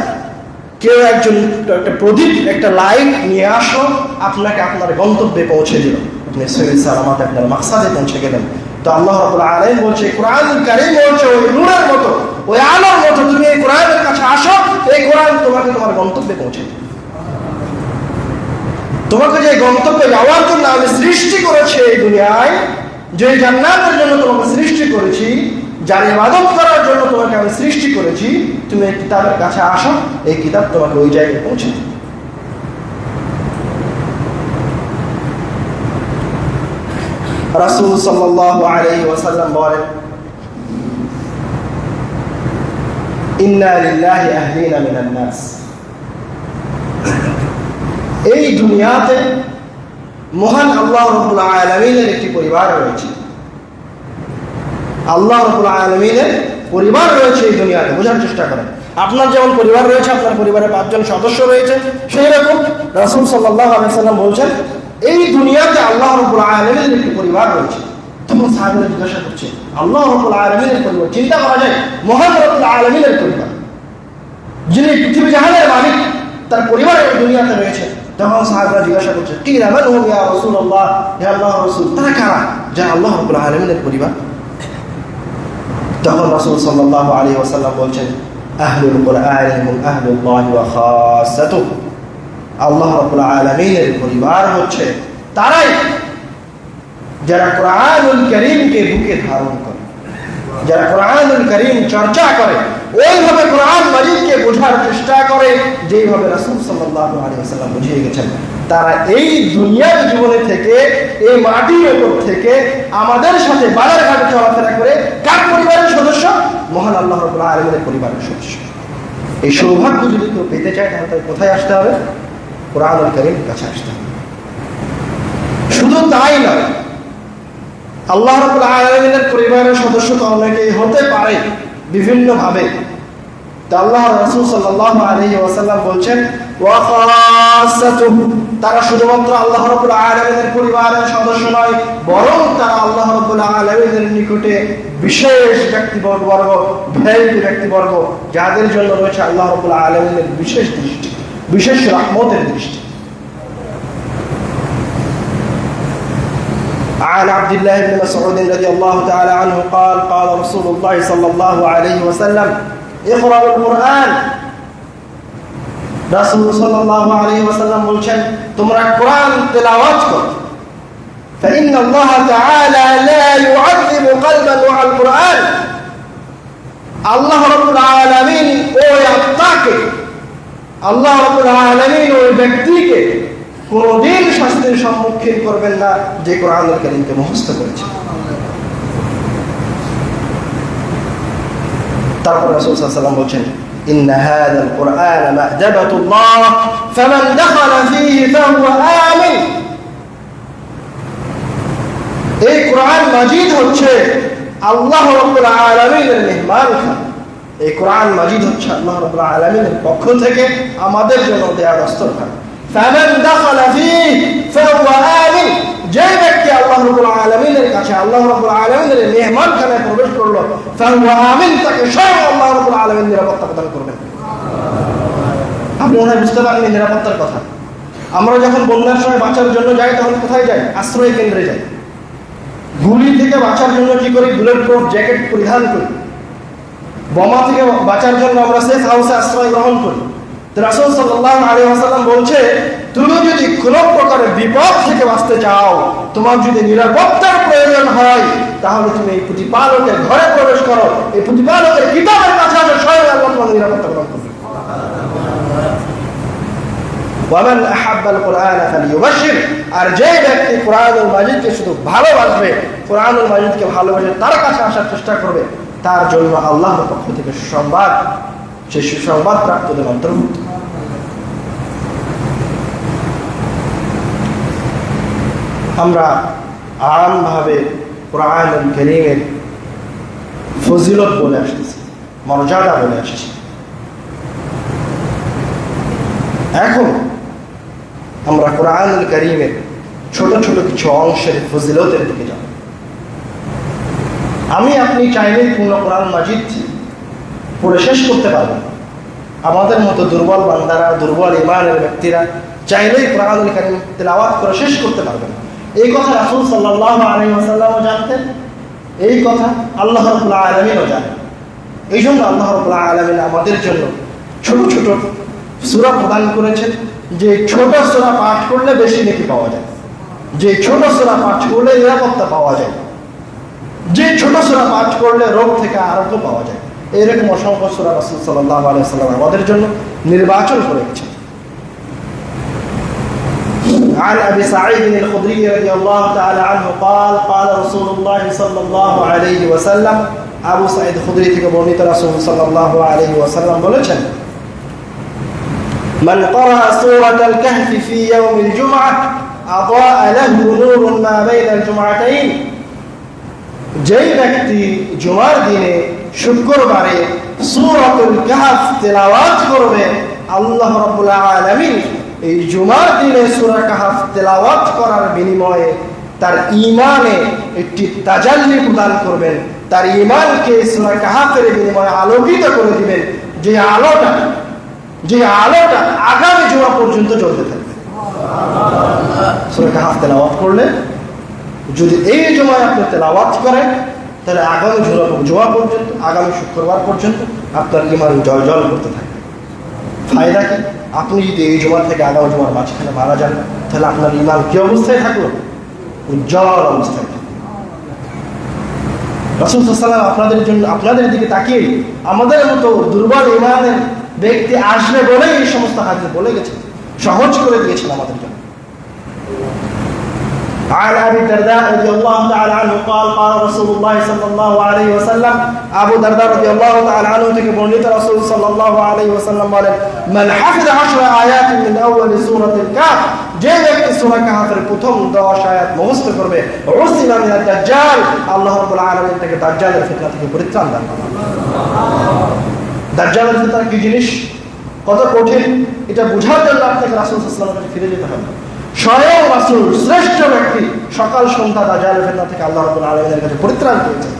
Speaker 2: কেউ একজন একটা প্রদীপ, একটা লাইট নিয়ে আসো, আপনাকে আপনার গন্তব্যে পৌঁছে দিল, আপনি সহিহ সালামত আপনার মাকসাদে পৌঁছে গেলেন। তো আল্লাহ রাব্বুল আলামিন বলছে কোরআনুল কারীম বলছে ওই নূরের মতো, ওই আলোর মতো তুমি এই কোরআনের কাছে আসো, এই কোরআন তোমাকে তোমার গন্তব্যে পৌঁছে দেবে। তোমাকে যে গন্তব্যে যাওয়ার জন্য আমি সৃষ্টি করেছি এই দুনিয়ায়, যে জান্নাতের জন্য তোমাকে সৃষ্টি করেছি, যার ইবাদত করার জন্য তোমাকে আমি সৃষ্টি করেছি, তুমি এই কিতাবের কাছে আসো, এই কিতাব তোমাকে ওই জায়গায় পৌঁছে দেবে।
Speaker 1: রাসূল সাল্লাল্লাহু আলাইহি ওয়াসাল্লাম বলেন, ইন্না লিল্লাহি আহলিনা মিনান নাস। এই দুনিয়াতে মহান আল্লাহ রাব্বুল আলামিনের একটি পরিবার রয়েছে। আল্লাহ রাব্বুল আলামিনের পরিবার রয়েছে এই দুনিয়াতে। বোঝার চেষ্টা করেন, আপনার যেমন পরিবার রয়েছে, আপনার পরিবারে 5 জন সদস্য রয়েছে, সেই রকম রাসূল সাল্লাল্লাহু আলাইহি ওয়াসাল্লাম বলছেন এই দুনিয়াতে আল্লাহ রাব্বুল আলামিনের একটি পরিবার রয়েছে। তখন সাহাবারা জিজ্ঞাসা করছে, আল্লাহ রাব্বুল আলামিনের পরিবার, চিন্তা করা যায় মহান রাব্বুল আলামিনের পরিবার, যিনি পৃথিবী জাহানের মালিক, তার পরিবার এই দুনিয়াতে রয়েছে। তখন সাহাবারা জিজ্ঞাসা করছে, কিরা মান হুম ইয়া রাসূলুল্লাহ, হে আল্লাহর রাসূল, তারা কারা যা আল্লাহ রাব্বুল আলামিনের পরিবার? তখন রাসূল সাল্লাল্লাহু আলাইহি ওয়াসাল্লাম বলছেন, আহলুল কুরআন হুম আহলুল্লাহি ওয়া খাসাতুহু। আল্লাহ রাব্বুল আলামিনের পরিবার হচ্ছে তারাই যারা কোরআনুল কারীমকে বুকে ধারণ করে, যারা কোরআনুল কারীম চর্চা করে, ওইভাবে কোরআন মাজিদকে বোঝার চেষ্টা করে যেইভাবে রাসূল সাল্লাল্লাহু আলাইহি ওয়াসাল্লাম বুঝিয়ে গেছেন। তারা এই দুনিয়ার জীবনে থেকে, এই মাটির উপর থেকে আমাদের সাথে বাজার ঘাটে চলাফেরা করে কার পরিবারের সদস্য? মহান আল্লাহ রাব্বুল আলামিনের পরিবারের সদস্য। এই সৌভাগ্য যদি কেউ পেতে চায় তাহলে তাকে কোথায় আসতে হবে? কোরআনুল কারীমের কাছে আসতে হবে। শুধু তাই নয়, আল্লাহ রাব্বুল আলামিনের পরিবারের সদস্য তো অনেকেই হতে পারে বিভিন্ন ভাবে। তা আল্লাহ রাসূল সাল্লাল্লাহু আলাইহি ওয়াসাল্লাম বলছেন, ওয়া খাসাতুহু, তারা শুধুমাত্র আল্লাহ রাব্বুল আলামিনের পরিবারের সদস্য নয়, বরং তারা আল্লাহ রাব্বুল আলামিনের নিকটে বিশেষ ব্যক্তিবর্গ, ভিআইপি ব্যক্তিবর্গ, যাদের জন্য রয়েছে আল্লাহ রাব্বুল আলামিনের বিশেষ দৃষ্টি, বিশেষ রহমতের দৃষ্টি। عن عبد الله بن مسعود رضي الله تعالى عنه قال قال رسول الله صلى الله عليه وسلم اقرأوا القرآن। রাসূল সাল্লাল্লাহু আলাইহি ওয়াসাল্লাম বলেন, তোমরা কোরআন তেলাওয়াত করো। فإن الله تعالى لا يعذب قلبا مع القرآن। আল্লাহ রাব্বুল আলামিন ওই আত্মাকে, আল্লাহ রাব্বুল আলামিন ওই ব্যক্তিকে কোনদিন শাস্তির সম্মুখীন করবেন না যে কোরআনুল কারীমকে মুখস্থ করেছে। তারপর রাসূল সাল্লাল্লাহু আলাইহি ওয়াসাল্লাম বলেন, ইন্না হাযাল কুরআন মা'জাবাতুল্লাহ ফামান দাখালা ফীহি ফাহুয়া আমিন। এই কোরআন মাজিদ হচ্ছে আল্লাহ রাব্বুল আলামিনের মেহমানখানা। এই কোরআন মাজিদ হচ্ছে আল্লাহ রাব্বুল আলামিনের পক্ষ থেকে আমাদের জন্য দেয়া দস্তরখানা। ফামান দাখালা ফীহি ফাহুয়া আমিন। যে ব্যক্তি আল্লাহ রাব্বুল আলামিনের কাছে, আল্লাহ রাব্বুল আলামিনের মেহমানখানায় প্রবেশ করলো, ফাহুয়া আমিন, তাকে স্বয়ং আল্লাহ রাব্বুল আলামিন নিরাপত্তা প্রদান করবেন। আপনি মনে হয় বুঝতে পারেননি নিরাপত্তার কথা। আমরা যখন বন্যার সময় বাঁচার জন্য যাই তখন কোথায় যাই? আশ্রয় কেন্দ্রে যাই। গুলি থেকে বাঁচার জন্য কি করি? বুলেট প্রুফ জ্যাকেট পরিধান করি। বোমা থেকে বাঁচার জন্য আমরা সেফ হাউসে আশ্রয় গ্রহণ করি। রাসূল সাল্লাল্লাহু আলাইহি ওয়াসাল্লাম বলছে, তুমি যদি কোনো প্রকারের বিপদ থেকে বাঁচতে চাও, তোমার যদি নিরাপত্তার প্রয়োজন হয়, তাহলে তুমি এই প্রতিপালকের ঘরে প্রবেশ করো, এই প্রতিপালকের কিতাবের কাছে আসো, স্বয়ং আল্লাহ তোমাকে নিরাপত্তা প্রদান করবে। ওয়ামান আহাব্বাল কুরআন ফালিয়ুবাশশির। আর যে ব্যক্তি কোরআনুল মাজিদকে শুধু ভালোবাসবে, কোরআনুল মাজিদকে ভালোবাসে, তার কাছে আসার চেষ্টা করবে, তার জন্য আল্লাহর পক্ষ থেকে সুসংবাদ, সেই সুসংবাদ প্রাপ্তদের অন্তর্ভুক্ত। আমরা আমভাবে কোরআনুল কারীমের ফজিলত বলে আসতেছি, মর্যাদা বলে আসছি। এখন আমরা কোরআনুল কারীমের ছোট ছোট কিছু অংশের ফজিলতের দিকে যাব। আমি আপনি চাইলেই পূর্ণ কোরআন মাজিদ পড়ে শেষ করতে পারবেন। আমাদের মতো দুর্বল বান্দারা, দুর্বল ঈমানের ব্যক্তিরা চাইলেই কোরআনুল কারীম তেলাওয়াত করে শেষ করতে পারবেন। এই কথা রাসূল সাল্লাল্লাহু আলাইহি ওয়াসাল্লামও জানতেন, এই কথা আল্লাহ রাব্বুল আলামিনও জানেন। এই জন্য আল্লাহ রাব্বুল আলামিন আমাদের জন্য ছোট ছোট সূরা প্রদান করেছেন, যে ছোট সূরা পাঠ করলে বেশি নেকি পাওয়া যায়, যে ছোট সূরা পাঠ করলে নিরাপত্তা পাওয়া যায়, যে ছোট সূরা পাঠ করলে রোগ থেকে আরোগ্য পাওয়া যায়। এরকম অসংখ্য সূরা রাসূল সাল্লাল্লাহু আলাইহি ওয়াসাল্লাম আমাদের জন্য নির্বাচন করেছেন। عن أبي سعيد الخدري رضي الله تعالى عنه قال قال رسول الله صلى الله عليه وسلم أبو سعيد الخدري থেকে বর্ণিত রাসূল সাল্লাল্লাহু আলাইহি ওয়াসাল্লাম বলেছেন من قرأ سورة الكهف في يوم الجمعة أضاء له نور ما بين الجمعتين যেই ব্যক্তি জুমার দিনে শুক্রবারে সূরাতুল কাহফ তেলাওয়াত করবে আল্লাহ রাব্বুল আলামিন এই জুমার দিনে সূরা কাহফ তেলাওয়াত করার বিনিময়ে তার ঈমানে একটি তাজাল্লি প্রদান করবেন, তার ঈমানকে সূরা কাহফের বিনিময়ে আলোকিত করে দিবেন, যে আলোটা আগামী জুমা পর্যন্ত জ্বলতে থাকবে। সূরা কাহফ তেলাওয়াত করলে যদি এই জুমায় আপনি তেলাওয়াত করেন তাহলে আগামী জুমা পর্যন্ত, আগামী শুক্রবার পর্যন্ত আপনার ঈমান জল করতে থাকবে। ফায়দা কি? আপনি যদি এই জুমার থেকে আগামী জুমার মাঝখানে মারা যান তাহলে আপনার ঈমান কি অবস্থায় থাকলো? উজ্জ্বল অবস্থায় থাকবে। রাসূল সাল্লাল্লাহু আলাইহি ওয়াসাল্লাম আপনাদের দিকে তাকিয়ে আমাদের মতো দুর্বল ঈমানের ব্যক্তি আসবে বলেই এই সমস্ত হাদিস বলে গেছেন, সহজ করে দিয়েছেন আমাদের জন্য। عن أبي الدرداء رضي الله تعالى عنه قال قال رسول الله صلى الله عليه وسلم أبو الدرداء رضي الله تعالى عنه থেকে বর্ণিত রাসূল সাল্লাল্লাহু আলাইহি ওয়াসাল্লাম বলেন من حفظ 10 آيات من أول سورة الكهف যে ব্যক্তি সূরা কাহফের প্রথম 10 আয়াত মুখস্থ করবে উসিমা মিনাদ দাজ্জাল আল্লাহ রাব্বুল আলামিন তাকে দাজ্জালের ফিতনা থেকে পরিত্রাণ দান করবেন। দাজ্জালের ফিতনা কি জিনিস, কত কঠিন, এটা বোঝার জন্য আপনাকে রাসূল সাল্লাল্লাহু আলাইহি ওয়াসাল্লামের কাছে ফিরে যেতে হবে। স্বয়ং রাসূল শ্রেষ্ঠ ব্যক্তি সকাল সন্ধ্যা দাজ্জালের ফিতনা থেকে আল্লাহ রাব্বুল আলামিনের কাছে পরিত্রাণ পেয়েছেন।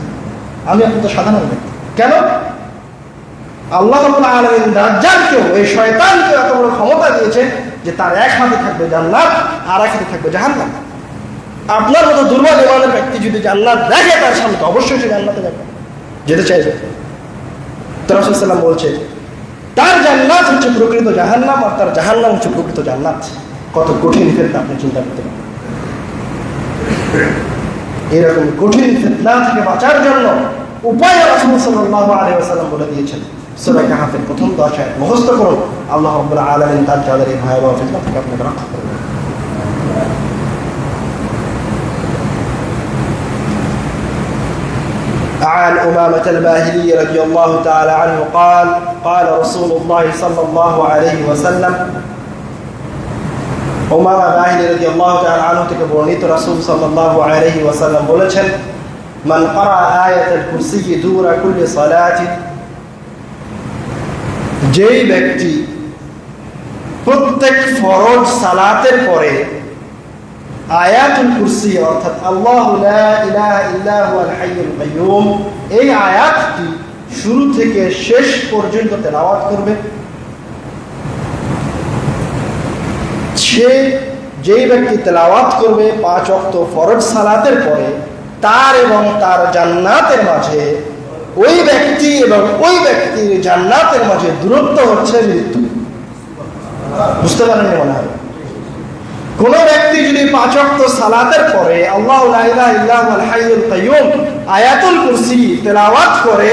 Speaker 1: আমি আপনি তো সাধারণ ব্যক্তি। কেন? আল্লাহ রাব্বুল আলামিন দাজ্জালকে, এই শয়তানকে এত বড় ক্ষমতা দিয়েছেন যে তার এক হাতে থাকবে জান্নাত আর এক হাতে থাকবে জাহান্নাম। আপনার মতো দুর্বল ঈমানের ব্যক্তি যদি জান্নাত দেখে তার সামনে, অবশ্যই সে জান্নাতে যাবে, যেতে চাইবে। তো রাসূল সাল্লাল্লাহু আলাইহি ওয়াসাল্লাম বলছে তার জান্নাত হচ্ছে প্রকৃত জাহান্নাম আর তার জাহান্নাম হচ্ছে প্রকৃত জান্নাত। কত কঠিন ফিতনা আপনি চিন্তা করতে পারেন। এরকম কঠিন ফিতনা থেকে বাঁচার জন্য উপায় রাসূল সাল্লাল্লাহু আলাইহি ওয়াসাল্লাম বলে দিয়েছেন। সূরা কাহফের প্রথম 10 আয়াত মুখস্থ করুন, আল্লাহ রাব্বুল আলামিন দাজ্জালের এই ভয়াবহ ফিতনা থেকে আপনাকে রক্ষা করবেন। عن أمامة الباهلي رضي الله تعالى عنه قال قال رسول الله صلى الله عليه وسلم উমামা বাহিনী রাদিয়াল্লাহু তাআলা আনহু থেকে বর্ণিত রাসূল সাল্লাল্লাহু আলাইহি ওয়াসাল্লাম বলেছেন মান ক্বারা আয়াতুল কুরসি দুরা কুল্লি সালাতি যেই ব্যক্তি প্রত্যেক ফরজ সালাতের পরে আয়াতুল কুরসি অর্থাৎ আল্লাহু লা ইলাহা ইল্লা হুয়াল হাইয়ুল কাইয়্যুম এই আয়াতটি শুরু থেকে শেষ পর্যন্ত তেলাওয়াত করবে, সে যেই ব্যক্তি তেলাওয়াত করবে 5 ওয়াক্ত ফরজ সালাতের পরে তার এবং তার জান্নাতের মাঝে, ওই ব্যক্তি এবং ওই ব্যক্তির জান্নাতের মাঝে দূরত্ব হচ্ছে মৃত্যু। বুঝতে পারেন মনে হয়? কোন ব্যক্তি যদি 5 ওয়াক্ত সালাতের পরে আল্লাহু লা ইলাহা ইল্লা হুয়াল হাইয়ুল কাইয়্যুম আয়াতুল কুরসি তেলাওয়াত করে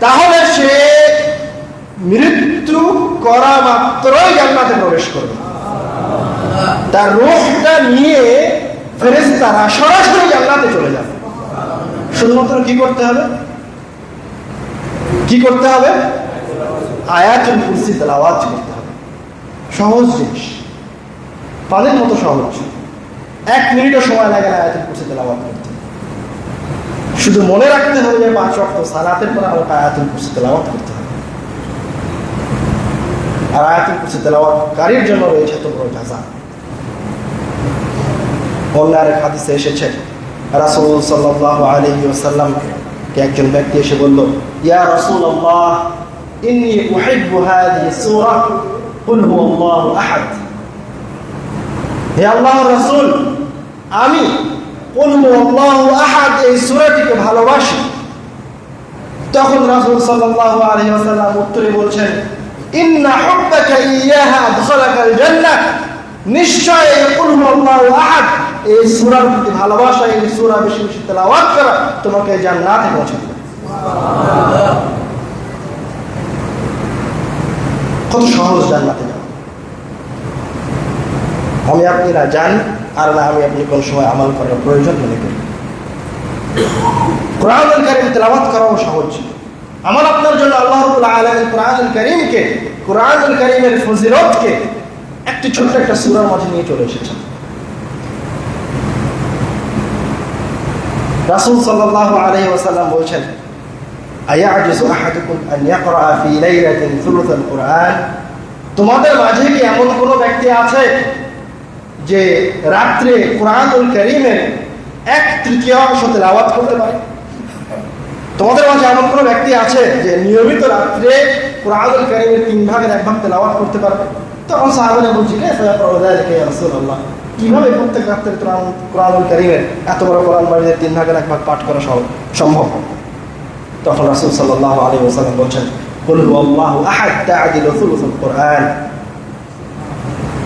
Speaker 1: তাহলে সে মৃত্যু করা মাত্রই জান্নাতে প্রবেশ করবে। তার রূহটা নিয়ে ফেরেশতারা সরাসরি জান্নাতে চলে যাবে। শুধুমাত্র কি করতে হবে? আয়াতুল কুরসি তেলাওয়াত করতে হবে। সহজ জিনিস, পানির মতো সহজ, 1 মিনিটও সময় লাগে না আয়াতুল কুরসি তেলাওয়াত করতে। শুধু মনে রাখতে হবে যে 5 ওয়াক্ত সালাতের পর আমাকে আয়াতুল কুরসি তেলাওয়াত করতে হবে। আর আয়াতুল কুরসি তেলাওয়াতকারীর জন্য রয়েছে এত বড় জাযা। অন্য আরেক হাদিসে এসেছে রাসূল সাল্লাল্লাহু আলাইহি ওয়াসাল্লামকে একজন ব্যক্তি এসে বলল, ইয়া রাসূলুল্লাহ ইন্নী উহিব্বু হাযিহি সূরা কুল হুয়াল্লাহু আহাদ। হে আল্লাহর রাসূল, আমি কুল হুয়াল্লাহু আহাদ এই সূরাটিকে ভালোবাসি। তখন রাসূল সাল্লাল্লাহু আলাইহি ওয়াসাল্লাম উত্তরে বলছেন, ইন্না হুব্বাকা ইয়াহা আদখালাকাল জান্নাহ। নিশ্চয় কুল হুয়াল্লাহু আহাদ এই সূরার প্রতি ভালোবাসা, এই সূরা বেশি বেশি তেলাওয়াত করা তোমাকে জান্নাতে পৌঁছে দেবে। কত সহজ জান্নাতে যাওয়া।
Speaker 2: আমি আপনি না জানি, আর না আমি আপনি কোন সময় আমল করার প্রয়োজন মনে করি। কোরআনুল কারীম তেলাওয়াত করাও সহজ। আমার আপনার জন্য আল্লাহ রাব্বুল আলামিন কোরআনুল কারীমকে, কোরআনুল কারীমের ফজিলতকে একটি ছোট্ট একটা সূরার মাঝে নিয়ে চলে এসেছেন। রাসূল সাল্লাল্লাহু আলাইহি ওয়াসাল্লাম বলছেন, আয়াজিজু আহাদুকুম আন ইয়াকরা ফি লাইলাতিন সুলুসাল কুরআন, তোমাদের মাঝে কি এমন কোনো ব্যক্তি আছে যে রাত্রে কোরআনুল কারীমের 1/3 তেলাওয়াত করতে পারে? তোমাদের মাঝে এমন কোনো ব্যক্তি আছে যে নিয়মিত রাত্রে কোরআনুল কারীমের 3/1 তেলাওয়াত করতে পারবে? তখন সাহাবারা বলছিল, ইয়া রাসূলুল্লাহ, কিভাবে প্রত্যেক রাত্রে কোরআনুল কারীমের এত বড় কোরআন মাজিদের 3/1 পাঠ করা সম্ভব? তখন রাসূল সাল্লাল্লাহু আলাইহি ওয়াসাল্লাম বলেন, কুল হুয়াল্লাহু আহাদ তা'দিলু সুলুসুল কুরআন।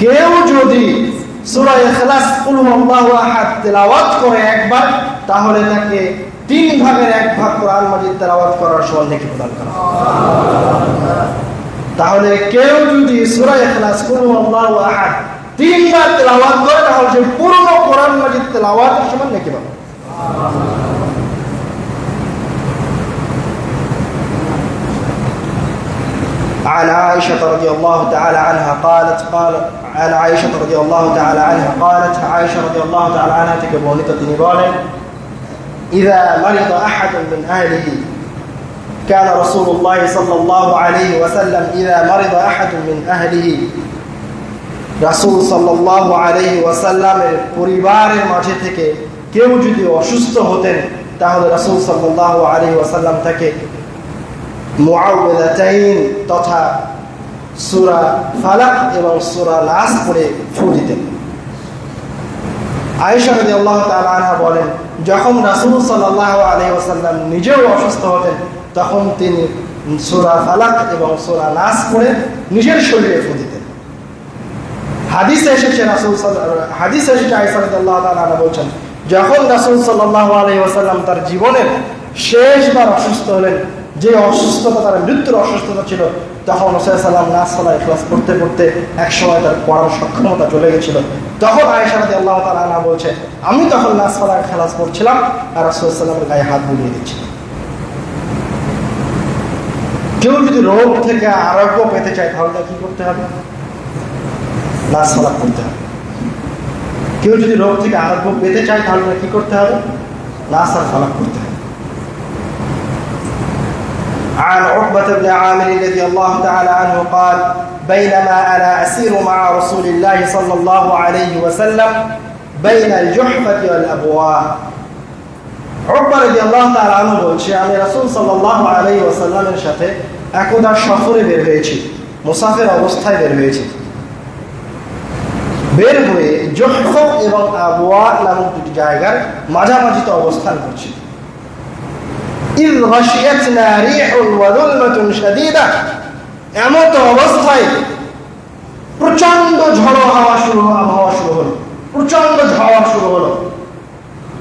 Speaker 2: কেউ যদি সূরা ইখলাস কুল হুয়াল্লাহু আহাদ তেলাওয়াত করে একবার, তাহলে তাকে 3/1 কোরআন মাজিদ তেলাওয়াত করার সমান নেকি প্রদান করা। তাহলে কেউ যদি সূরা ইখলাস কুল হুয়াল্লাহু আহাদ 3 বার তেলাওয়াত করে, তাহলে সে পুরো কোরআন মাজিদ তেলাওয়াতের সমান নেকি পাবে। عن عائشة رضي الله تعالى عنها قالت عن عائشة رضي الله تعالى عنها قالت عائشة رضي الله تعالى عنها تكبروني تتنبالي إذا مرض أحد من أهله كان رسول الله صلى الله عليه وسلم إذا مرض أحد من أهله রাসূল সাল্লাল্লাহু আলাইহি ওয়াসাল্লামের পরিবারের মাঝে থেকে কেউ যদি অসুস্থ হতেন, তাহলে রাসূল সাল্লাল্লাহু আলাইহি ওয়াসাল্লাম তাকে মুআউযাতাইন তথা সূরা ফালাক এবং সূরা নাস পড়ে ফু দিতেন। আয়েশা রাদিয়াল্লাহু তাআলা আনহা বলেন, যখন রাসূল সাল্লাল্লাহু আলাইহি ওয়াসাল্লাম নিজেও অসুস্থ হতেন, তখন তিনি সূরা ফালাক এবং সূরা নাস পড়ে নিজের শরীরে ফু দিতেন। হাদিসে এসেছে আয়েশা রাদিয়াল্লাহু তাআলা আনহা বলেন, যখন রাসূল সাল্লাল্লাহু আলাইহি ওয়াসাল্লাম তার জীবনের শেষবার অসুস্থ হলেন, যে অসুস্থতা তার মৃত্যুর অসুস্থতা ছিল, তখন রাসূল সাল্লাল্লাহু আলাইহি ওয়াসাল্লাম নাস সালাহ ইখলাস পড়তে পড়তে একসময় তার পড়ার সক্ষমতা চলে গেছিল। তখন আয়েশা রাদিয়াল্লাহু তাআলা আনহা বলছে, আমি তখন নাস সালাহ ইখলাস পড়ছিলাম আর রাসূল সাল্লাল্লাহু আলাইহি ওয়াসাল্লামের গায়ে হাত বুলিয়ে দিচ্ছিলাম। কেউ যদি রোগ থেকে আরোগ্য পেতে চায়, তাহলে কি করতে হবে? নাস সালাহ পড়তে হবে। কেউ যদি রোগ থেকে আরোগ্য পেতে চায়, তাহলে কি করতে হবে? নাস আর ফালাক করতে হবে। عن عقبة بن عامر رضي الله تعالى عنه قال بينما أنا أسير مع رسول الله صلى الله عليه وسلم بين الجحفة والأبواء। عقبة رضي الله تعالى عنه বলছে, আমি রাসূল সাল্লাল্লাহু আলাইহি ওয়াসাল্লামের সাথে একদা সফরে বের হয়েছি, মুসাফির অবস্থায় বের হয়েছি। বের হয়ে জুহফা এবং আবওয়া নামক দুটি জায়গার মাঝামাঝিতে অবস্থান করছি। إذ غشيتنا ريح وظلمة شديدة, এমত অবস্থায় প্রচন্ড ঝড়ো হাওয়া শুরু হলো, প্রচন্ড ঝড় শুরু হলো,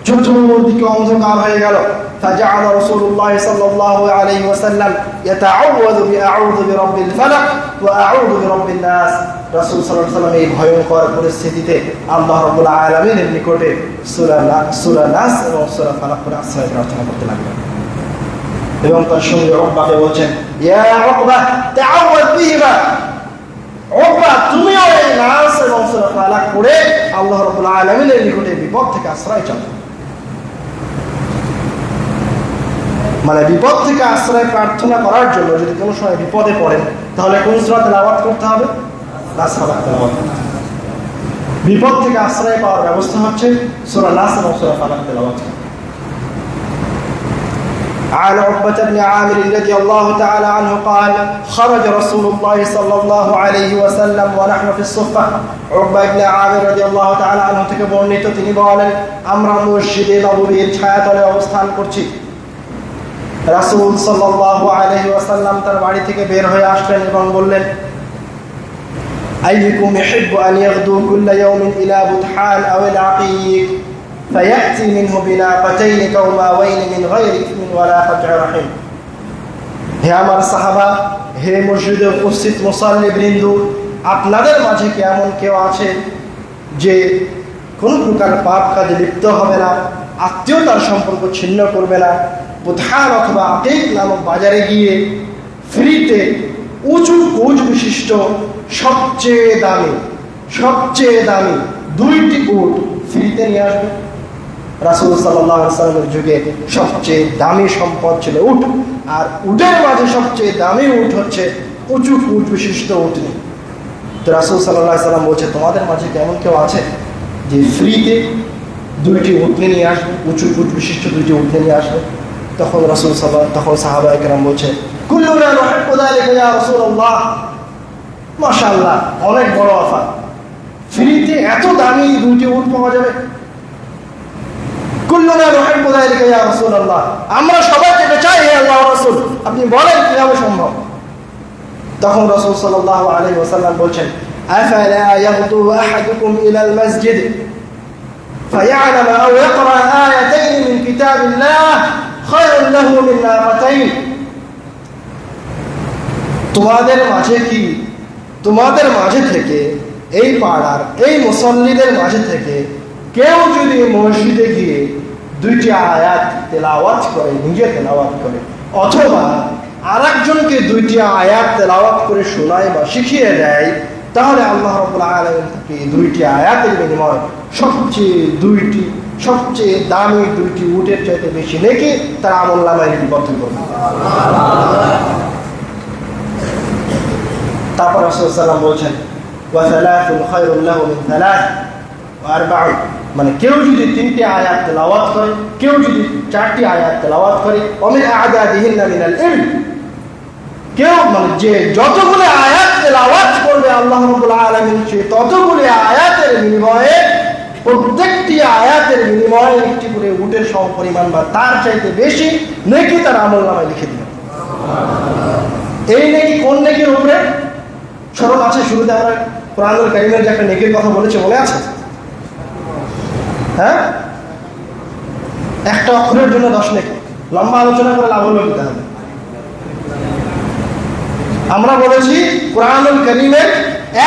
Speaker 2: চতুর্দিকে অন্ধকার হয়ে গেল। فجعل رسول الله صلى الله عليه وسلم يتعوذ بأعوذ برب الفلق وأعوذ برب الناس। রাসূল সাল্লাল্লাহু আলাইহি ওয়াসাল্লাম এই ভয়ঙ্কর পরিস্থিতিতে আল্লাহ রাব্বুল আলামিনের নিকটে সূরা নাস এবং সূরা ফালাক পড়ে আশ্রয় প্রার্থনা করতে লাগলেন। এবং তার সঙ্গে উকবাকে বলছেন, ইয়া উকবা তাআওয়ায বিহিমা, উকবা তুমিও এই নাস এবং সূরা ফালাক পড়ে আল্লাহ রাব্বুল আলামিনের নিকটে বিপদ থেকে আশ্রয় চাও। মানে বিপদ থেকে আশ্রয় প্রার্থনা করার জন্য যদি কোনো সময় বিপদে পড়েন, তাহলে কোন সূরা তেলাওয়াত করতে হবে? নাস ফালাক তেলাওয়াত করতে হবে। বিপদ থেকে আশ্রয় পাওয়ার ব্যবস্থা হচ্ছে সূরা নাস এবং সূরা ফালাক তেলাওয়াত। عن عقبة بن عامر رضي الله تعالى عنه قال خرج رسول الله صلى الله عليه وسلم ونحن في الصفة। عقبة بن عامر رضي الله تعالى عنه থেকে বর্ণিত, তিনি বলেন, আমরা মসজিদে নববীর ছায়াতলে অবস্থান করছি। রাসূল সাল্লাল্লাহু আলাইহি ওয়াসাল্লাম তার বাড়ি থেকে বের হয়ে আসলেন এবং বললেন, আইয়ুকুম ইউহিব্বু আন ইয়াগদু কুল্লা ইয়াওমিন ইলা বুতহান আও আল-আকিক فيأتي منه بناقتين كوماوين من غير إثم ولا قطع رحم। হে আমার সাহাবা, হে মসজিদে উপস্থিত মুসাল্লি বৃন্দ, আপনাদের মাঝে কি এমন কেউ আছে যে কোনো প্রকার পাপ কাজে লিপ্ত হবে না, আত্মীয়তার সম্পর্ক ছিন্ন করবে না, প্রধান অথবা আতিক নামক বাজারে গিয়ে ফ্রিতে উঁচু কোচ বিশিষ্ট সবচেয়ে দামি 2টি উট ফ্রিতে নিয়ে আসবে। রাসূল সাল্লাল্লাহু আলাইহি ওয়াসাল্লামের যুগে সবচেয়ে দামি সম্পদ ছিল উট, আর উটের মাঝে সবচেয়ে দামি উট হচ্ছে উঁচু কোচ বিশিষ্ট উটনি। তো রাসূল সাল্লাল্লাহু আলাইহি ওয়াসাল্লাম বলছে, তোমাদের মাঝে কেমন কেউ আছে যে ফ্রিতে 2টি উটনি নিয়ে আসবে, উঁচু কোচ বিশিষ্ট 2টি উটনি নিয়ে আসবে? তখন সাহাবায়ে কেরাম বলছে, কুল্লুনা নুহিব্বু যালিকা ইয়া রাসূলুল্লাহ। মাশাআল্লাহ, অনেক বড় অফার, ফ্রিতে এত দামি 2টি উট পাওয়া যাবে। কুল্লুনা নুহিব্বু যালিকা ইয়া রাসূলুল্লাহ, আমরা সবাই যেতে চাই হে আল্লাহর রাসূল, আপনি বলেন কিভাবে সম্ভব? তখন রাসূল সাল্লাল্লাহু আলাইহি ওয়াসাল্লাম বলছেন, আফালা ইয়াগদু আহাদুকুম ইলাল মাসজিদ ফায়া'লাম আও ইয়াকরা আয়াতাyn মিন কিতাবিল্লাহ খায়রুন লাহু মিন নাফাতাyn। তোমাদের মাঝে থেকে, এই পাড়ার এই মুসল্লিদের মাঝে থেকে কেউ যদি মসজিদে গিয়ে 2টি আয়াত তেলাওয়াত করে, নিজে তেলাওয়াত করে, অথবা আরেকজনকে 2টি আয়াত তেলাওয়াত করে শোনায় বা শিখিয়ে দেয়, তাহলে আল্লাহ রাব্বুল আলামিন তাকে 2টি আয়াতের বিনিময়ে সবচেয়ে দামি 2টি উটের চাইতে বেশি নেকি তার আমলনামায় লিপিবদ্ধ করবে। তারপর রাসূল সাল্লাল্লাহু আলাইহি ওয়াসাল্লাম বলছেন, ওয়া সালাতুন খায়রুন লাহু মিন সালাত ওয়া আরবাউন, মানে কেউ যদি 3টি আয়াত তেলাওয়াত করে, কেউ যদি 4টি আয়াত তেলাওয়াত করে, ওমিন আ'দাদিহিন্না মিনাল ইলম, কেউ মানে যে যতগুলো আয়াত তেলাওয়াত করবে আল্লাহ রাব্বুল আলামিন সে ততগুলো আয়াতের বিনিময়ে, প্রত্যেকটি আয়াতের বিনিময়ে একটি করে উটের সমপরিমাণ বা তার চাইতে বেশি নেকি তার আমলনামায় লিখে দিবেন। এই নেকি কোন নেকির উপরে? স্মরণ আছে, শুরুতে আমরা কোরআনুল কারীমের যে একটা নেকির কথা বলেছি, মনে আছে? হ্যাঁ, একটা অক্ষরের জন্য 10 নেকি। লম্বা আলোচনা করে লাভ হলো দিতে হবে। আমরা বলেছি কোরআনুল কারীমের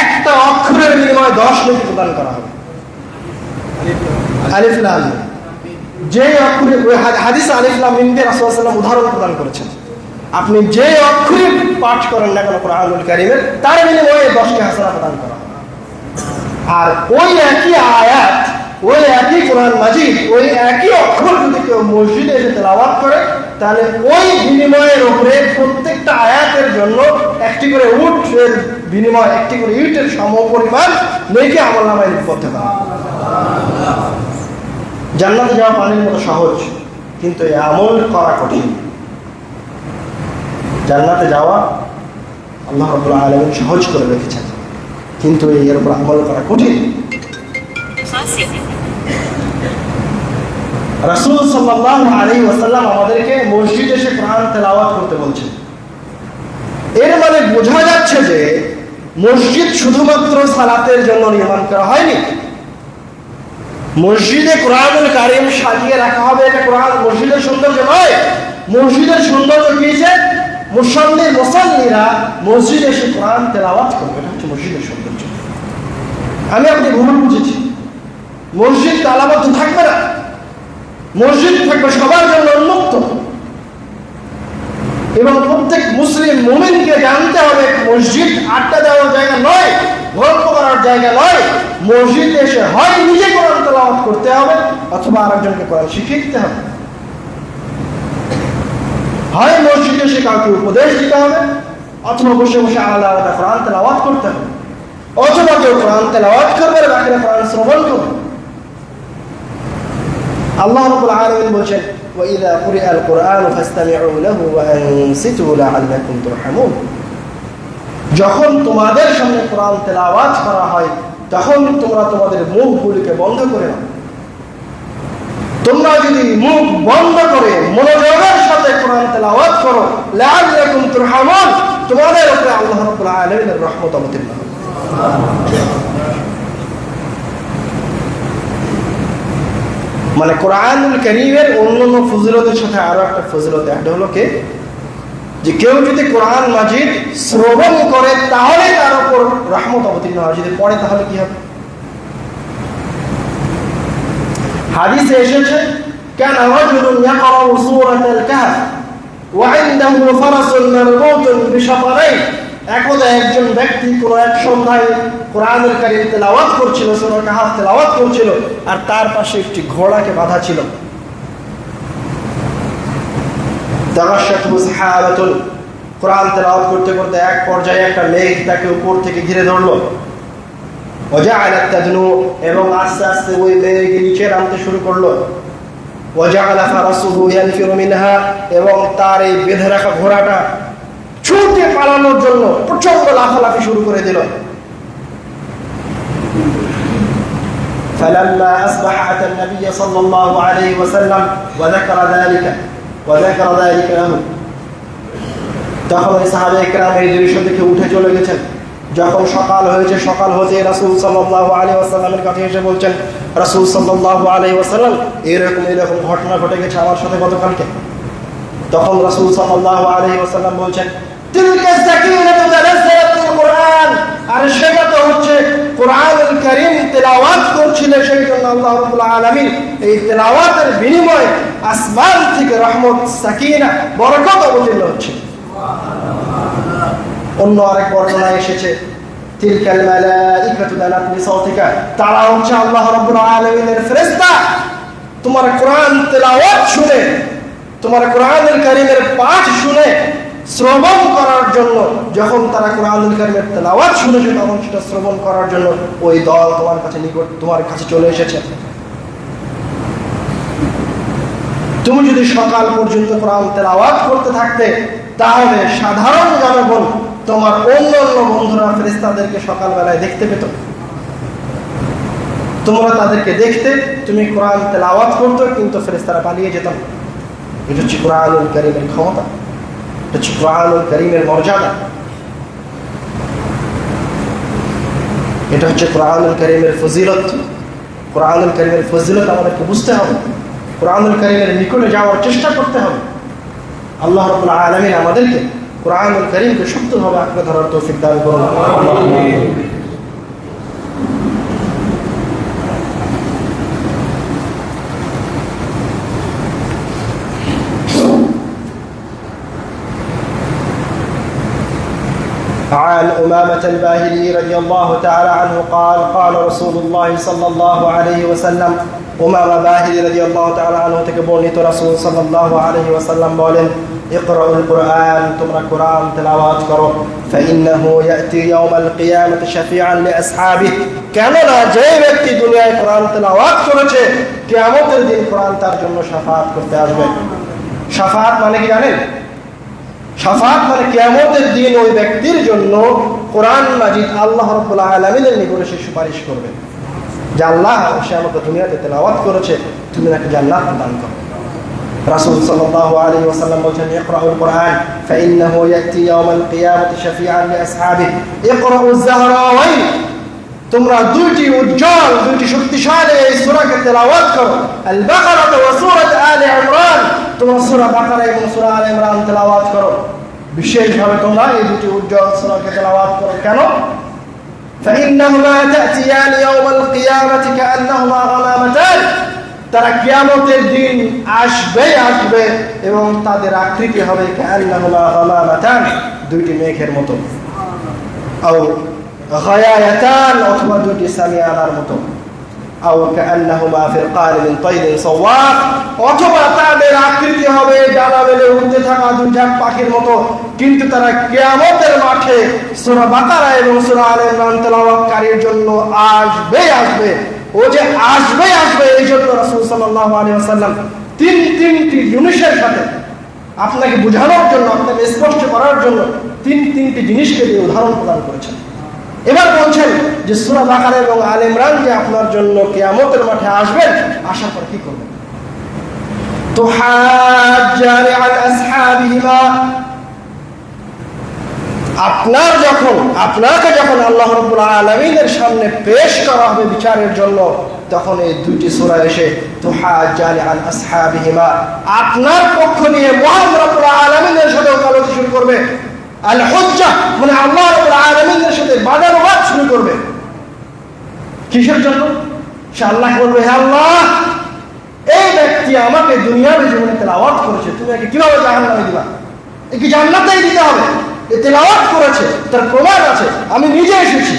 Speaker 2: একটা অক্ষরের বিনিময়ে 10 নেকি প্রদান করা হবে। আলিফ লাম, যে অক্ষরে হাদিস আলিফ লাম মিম দিয়ে রাসূল সাল্লাল্লাহু আলাইহি ওয়াসাল্লাম উদাহরণ প্রদান করেছেন, আপনি যে অক্ষরে পাঠ করেন না কেন কোরআনুল কারীমের, তার বিনিময়ে 10টি হাসানা প্রদান করা হবে। আর ওই একই আয়াত, ওই একই কোরআন মাজিদ, ওই একই অক্ষর যদি কেউ মসজিদে এসে তেলাওয়াত করে, তাহলে ওই বিনিময়ের উপরে প্রত্যেকটা আয়াতের জন্য একটি করে উটের বিনিময়, একটি করে ইটের সমপরিমাণ নেকি আমলনামায় লিপিবদ্ধ করা। জান্নাতে যাওয়া পানির মতো সহজ, কিন্তু এই আমল করা কঠিন। জান্নাতে যাওয়া আল্লাহ রাব্বুল আলামিন সহজ করে রেখেছেন, কিন্তু এর উপর আমল করা কঠিন। রাসূল সাল্লাল্লাহু আলাইহি ওয়াসাল্লাম আমাদেরকে মসজিদে এসে কোরআন তেলাওয়াত করতে বলছেন। এর মানে বোঝা যাচ্ছে যে মসজিদ শুধুমাত্র সালাতের জন্য নির্মাণ করা হয়নি। মসজিদে কোরআনুল কারীম সাজিয়ে রাখা হবে, এটা কোরআন মসজিদের সৌন্দর্য নয়। মসজিদের সৌন্দর্য কি? মুসল্লিরা মসজিদে এসে কোরআন তেলাওয়াত করবে, এটা হচ্ছে মসজিদের সৌন্দর্য। আমি আপনি ভুল বুঝেছি। মসজিদ তালাবদ্ধ থাকবে না, মসজিদ থাকবে সবার জন্য উন্মুক্ত, এবং প্রত্যেক মুসলিম মুমিনকে জানতে হবে মসজিদ আড্ডা দেওয়ার জায়গা নয়, গল্প করার জায়গা নয়। মসজিদে এসে হয় নিজে কোরআন তেলাওয়াত করতে হবে, অথবা আরেকজনকে কোরআন শিখিয়ে দিতে হবে। হয় মসজিদে এসে কাউকে উপদেশ দিতে হবে, অথবা বসে বসে আলাদা আলাদা কোরআন তেলাওয়াত করতে হবে, অথবা কেউ কোরআন তেলাওয়াত করবে, বাকিরা কোরআন শ্রবণ করবে। আল্লাহ রাব্বুল আলামিন বলেছেন, وَإِذَا قُرِئَ الْقُرْآنُ فَاسْتَمِعُوا لَهُ وَأَنصِتُوا لَعَلَّكُمْ تُرْحَمُونَ। যখন তোমাদের সামনে কোরআন তেলাওয়াত করা হয়, তখন তোমরা তোমাদের মুখগুলিকে বন্ধ করে নাও। তোমরা যদি মুখ বন্ধ করে মনোযোগের সাথে কোরআন তেলাওয়াত করো, লাআল্লাকুম তুরহামুন, তোমাদের উপরে আল্লাহ রাব্বুল আলামিনের রহমত অবতীর্ণ হবে। মানে কোরআনুল কারীমের অন্যান্য ফজিলতের সাথে আরো একটা ফজিলত একটা হলো কি, যে কেউ যদি কোরআন মাজিদ শ্রবণ করে তাহলে তার উপর রহমত অবতীর্ণ হয়, যদি পড়ে তাহলে কি হবে? হাদিসে এসেছে কান রাজুলুন ইয়াকরাউ সূরাতাল কাহফ ওয়া ইনদাহু ফারাসুন মারবুতুন বিশাফরাইন। একদা একজন ব্যক্তি কোনো এক সন্ধ্যায় কোরআনুল কারীম তেলাওয়াত করছিল, সূরা কাহফ তেলাওয়াত করছিল, আর তার পাশে একটি ঘোড়াকে বাঁধা ছিল। তাগাশশাতহু সাহাবাতুন, কোরআন তেলাওয়াত করতে করতে এক পর্যায়ে একটা মেঘ তাকে উপর থেকে ঘিরে ধরলো। ওয়াজাআলাত তাদনু, এবং আস্তে আস্তে ওই মেঘ নিচে নামতে শুরু করলো। ওয়াজাআলা ফারাসুহু ইয়ানফিরু মিনহা, এবং তার এই বেঁধে রাখা ঘোড়াটা ছুটে পালানোর জন্য প্রচন্ড লাফালাফি শুরু করে দিল। فلما أصبح أتى النبي صلى الله عليه وسلم وذكر ذلك له। তখন সাহাবায়ে কেরাম এই দৃশ্য দেখে উঠে চলে গেছেন। যখন সকাল হয়েছে, সকাল হতে রাসূল সাল্লাল্লাহু আলাইহি ওয়াসাল্লামের কাছে এসে বলছেন, রাসূল সাল্লাল্লাহু আলাইহি ওয়াসাল্লাম এরকম ঘটনা ঘটে গেছে আমার সাথে গতকালকে। তখন রাসূল সাল্লাল্লাহু আলাইহি ওয়াসাল্লাম বলছেন, তিলকা সাকিনাতু তানাজ্জালাতুল কুরআন, আর সেটা তো হচ্ছে কোরআনুল কারীম তেলাওয়াত করছিলেন, সেই জন্য আল্লাহ রাব্বুল আলামিন এই তেলাওয়াতের বিনিময়ে আসমান থেকে রহমত, সাকিনা, বরকত অবতীর্ণ হচ্ছে। অন্য আরেক বর্ণনায় এসেছে তিলকাল মালাইকাতু দানাত বিসাউতিকা, তারা হচ্ছে আল্লাহ রাব্বুল আলামিনের ফেরেশতা। তোমার কোরআন তেলাওয়াত শুনে, তোমার কোরআনুল কারীমের পাঠ শুনে শ্রবণ করার জন্য, যখন তারা কোরআনুল কারীমের তেলাওয়াত শুনেছে তখন সেটা শ্রবণ করার জন্য ওই দল তোমার কাছে নিকট, তোমার কাছে চলে এসেছে। তুমি যদি সকাল পর্যন্ত কোরআন তেলাওয়াত করতে থাকতে, তাহলে সাধারণ জনগণ তোমার অন্যান্য বন্ধুরা ফেরেশতাদেরকে সকালবেলায় দেখতে পেত। তোমরা তাদেরকে দেখতে, তুমি কোরআন তেলাওয়াত করতে, কিন্তু ফেরেশতারা পালিয়ে যেত। এটা হচ্ছে কোরআনুল কারীমের ক্ষমতা, এটা হচ্ছে কোরআনুল কারীমের মর্যাদা, এটা হচ্ছে কোরআনুল কারীমের ফজিলত। কোরআনুল কারীমের ফজিলত আমাদেরকে বুঝতে হবে, কোরআনুল কারীমের নিকটে যাওয়ার চেষ্টা করতে হবে। আল্লাহ রাব্বুল আলামিন আমাদেরকে কোরআনুল কারীমকে শক্তভাবে আঁকড়ে ধরার তৌফিক দান করুন। عن أمامة الباهلي رضي الله تعالى عنه قال قال رسول الله صلى الله عليه وسلم أمامة باهلي رضي الله تعالى عنه থেকে বর্ণিত রাসূল সাল্লাল্লাহু আলাইহি ওয়াসাল্লাম বলেন, ইকরাউল কুরআন, তোমরা কোরআন তেলাওয়াত করো, فإنه يأتي يوم القيامة شفيعا لأصحابه, কেননা যে ব্যক্তি দুনিয়ায় কোরআন তেলাওয়াত করেছে কিয়ামতের দিন কোরআন তার জন্য শাফাআত করতে আসবে। শাফাআত মানে কি জানেন? শাফাআত মানে কিয়ামতের দিন ওই ব্যক্তির জন্য কোরআন মাজিদ আল্লাহ রাব্বুল আলামিনের নিকটে সে সুপারিশ করবে যে আল্লাহ, সে আমাকে দুনিয়াতে তেলাওয়াত করেছে, তুমি তাকে জান্নাত দান করো। রাসূল সাল্লাল্লাহু আলাইহি ওয়াসাল্লাম বলেন, ইকরাউল কুরআন ফাইন্নাহু ইয়াতি ইয়াউমাল কিয়ামাতি শাফিআন লিআসহাবিহি। ইকরাউজ যাহরাওয়াইন, তোমরা দুইটি উজ্জ্বল, দুইটি শক্তিশালী এই সূরাকে তেলাওয়াত করো। আল বাকারা ওয়া সূরাত আলে ইমরান, তোমরা সূরা বাকারা এবং সূরা আলে ইমরান তেলাওয়াত করো। বিশেষভাবে তোমরা এই দুটি উজ্জ্বল সূরাকে তেলাওয়াত করো। কেন? فإنهما تأتيان يوم القيامة كأنهما غمامتان, তারা কিয়ামতের দিন আসবে এবং তাদের আকৃতি হবে কাআন্নাহুমা গামামাতান, দুইটি মেঘের মতো, আও গায়ায়াতান, অথবা দুইটি সামিয়ানার মতো, আও কাআন্নাহুমা ফিরকান মিন তায়রিন সাওয়াফ, অথবা তাদের আকৃতি হবে ডানা মেলে উড়তে থাকা দুই ঝাঁক পাখির মতো। কিন্তু তারা কিয়ামতের মাঠে সূরা বাকারা এবং সূরা আলে ইমরান তেলাওয়াতকারীর জন্য আসবে। ও যে আসবে এই জন্য রাসূল সাল্লাল্লাহু আলাইহি ওয়াসাল্লাম তিনটি জিনিসের সাথে আপনাকে বোঝানোর জন্য, আপনাকে স্পষ্ট করার জন্য তিনটি জিনিসকে দিয়ে উদাহরণ প্রদান করেছেন। এবার বলছেন যে সূরা বাকারা এবং আলে ইমরান যে আপনার জন্য কিয়ামতের মাঠে আসবেন, আসার পর কি করবেন? তুহাজ্জানি আল আসহাবিহিমা, আপনাকে যখন আল্লাহ রাব্বুল আলামিনের সামনে পেশ করা হবে বিচারের জন্য, তখন এই দুইটি সূরা এসে তুহাজ্জানি আল আসহাবিহিমা, আপনার পক্ষ নিয়ে মহান রাব্বুল আলামিনের সাথে ওকালতি শুরু করবে। আল হুজ্জা মানে আল্লাহ রাব্বুল আলামিনের সাথে বাদানুবাদ শুরু করবে। কিসের জন্য? সে আল্লাহ বলবে, হে আল্লাহ, এই ব্যক্তি আমাকে দুনিয়ার জীবনে তেলাওয়াত করেছে, তুমি একে কিভাবে জাহান্নামে দিবা? একে জান্নাতেই দিতে হবে। এ তেলাওয়াত করেছে, তার প্রমাণ আছে। আমি নিজে এসেছি,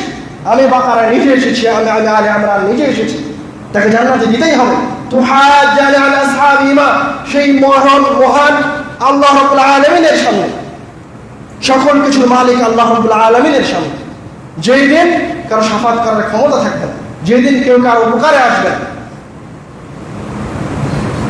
Speaker 2: আমি বাকারা নিজে এসেছি, আমি আলে ইমরান নিজে এসেছি, তাকে জান্নাতে দিতেই হবে। তুহাজ্জানা আলা আসহাবিহিমা, সেই মহান আল্লাহ রাব্বুল আলামিনের সামনে, সকল কিছুর মালিক আল্লাহ রাব্বুল আলামিনের সামনে, যেই দিন কারো শাফাত করার ক্ষমতা থাকবে না, যেই দিন কেউ কারো উপকারে আসবে না,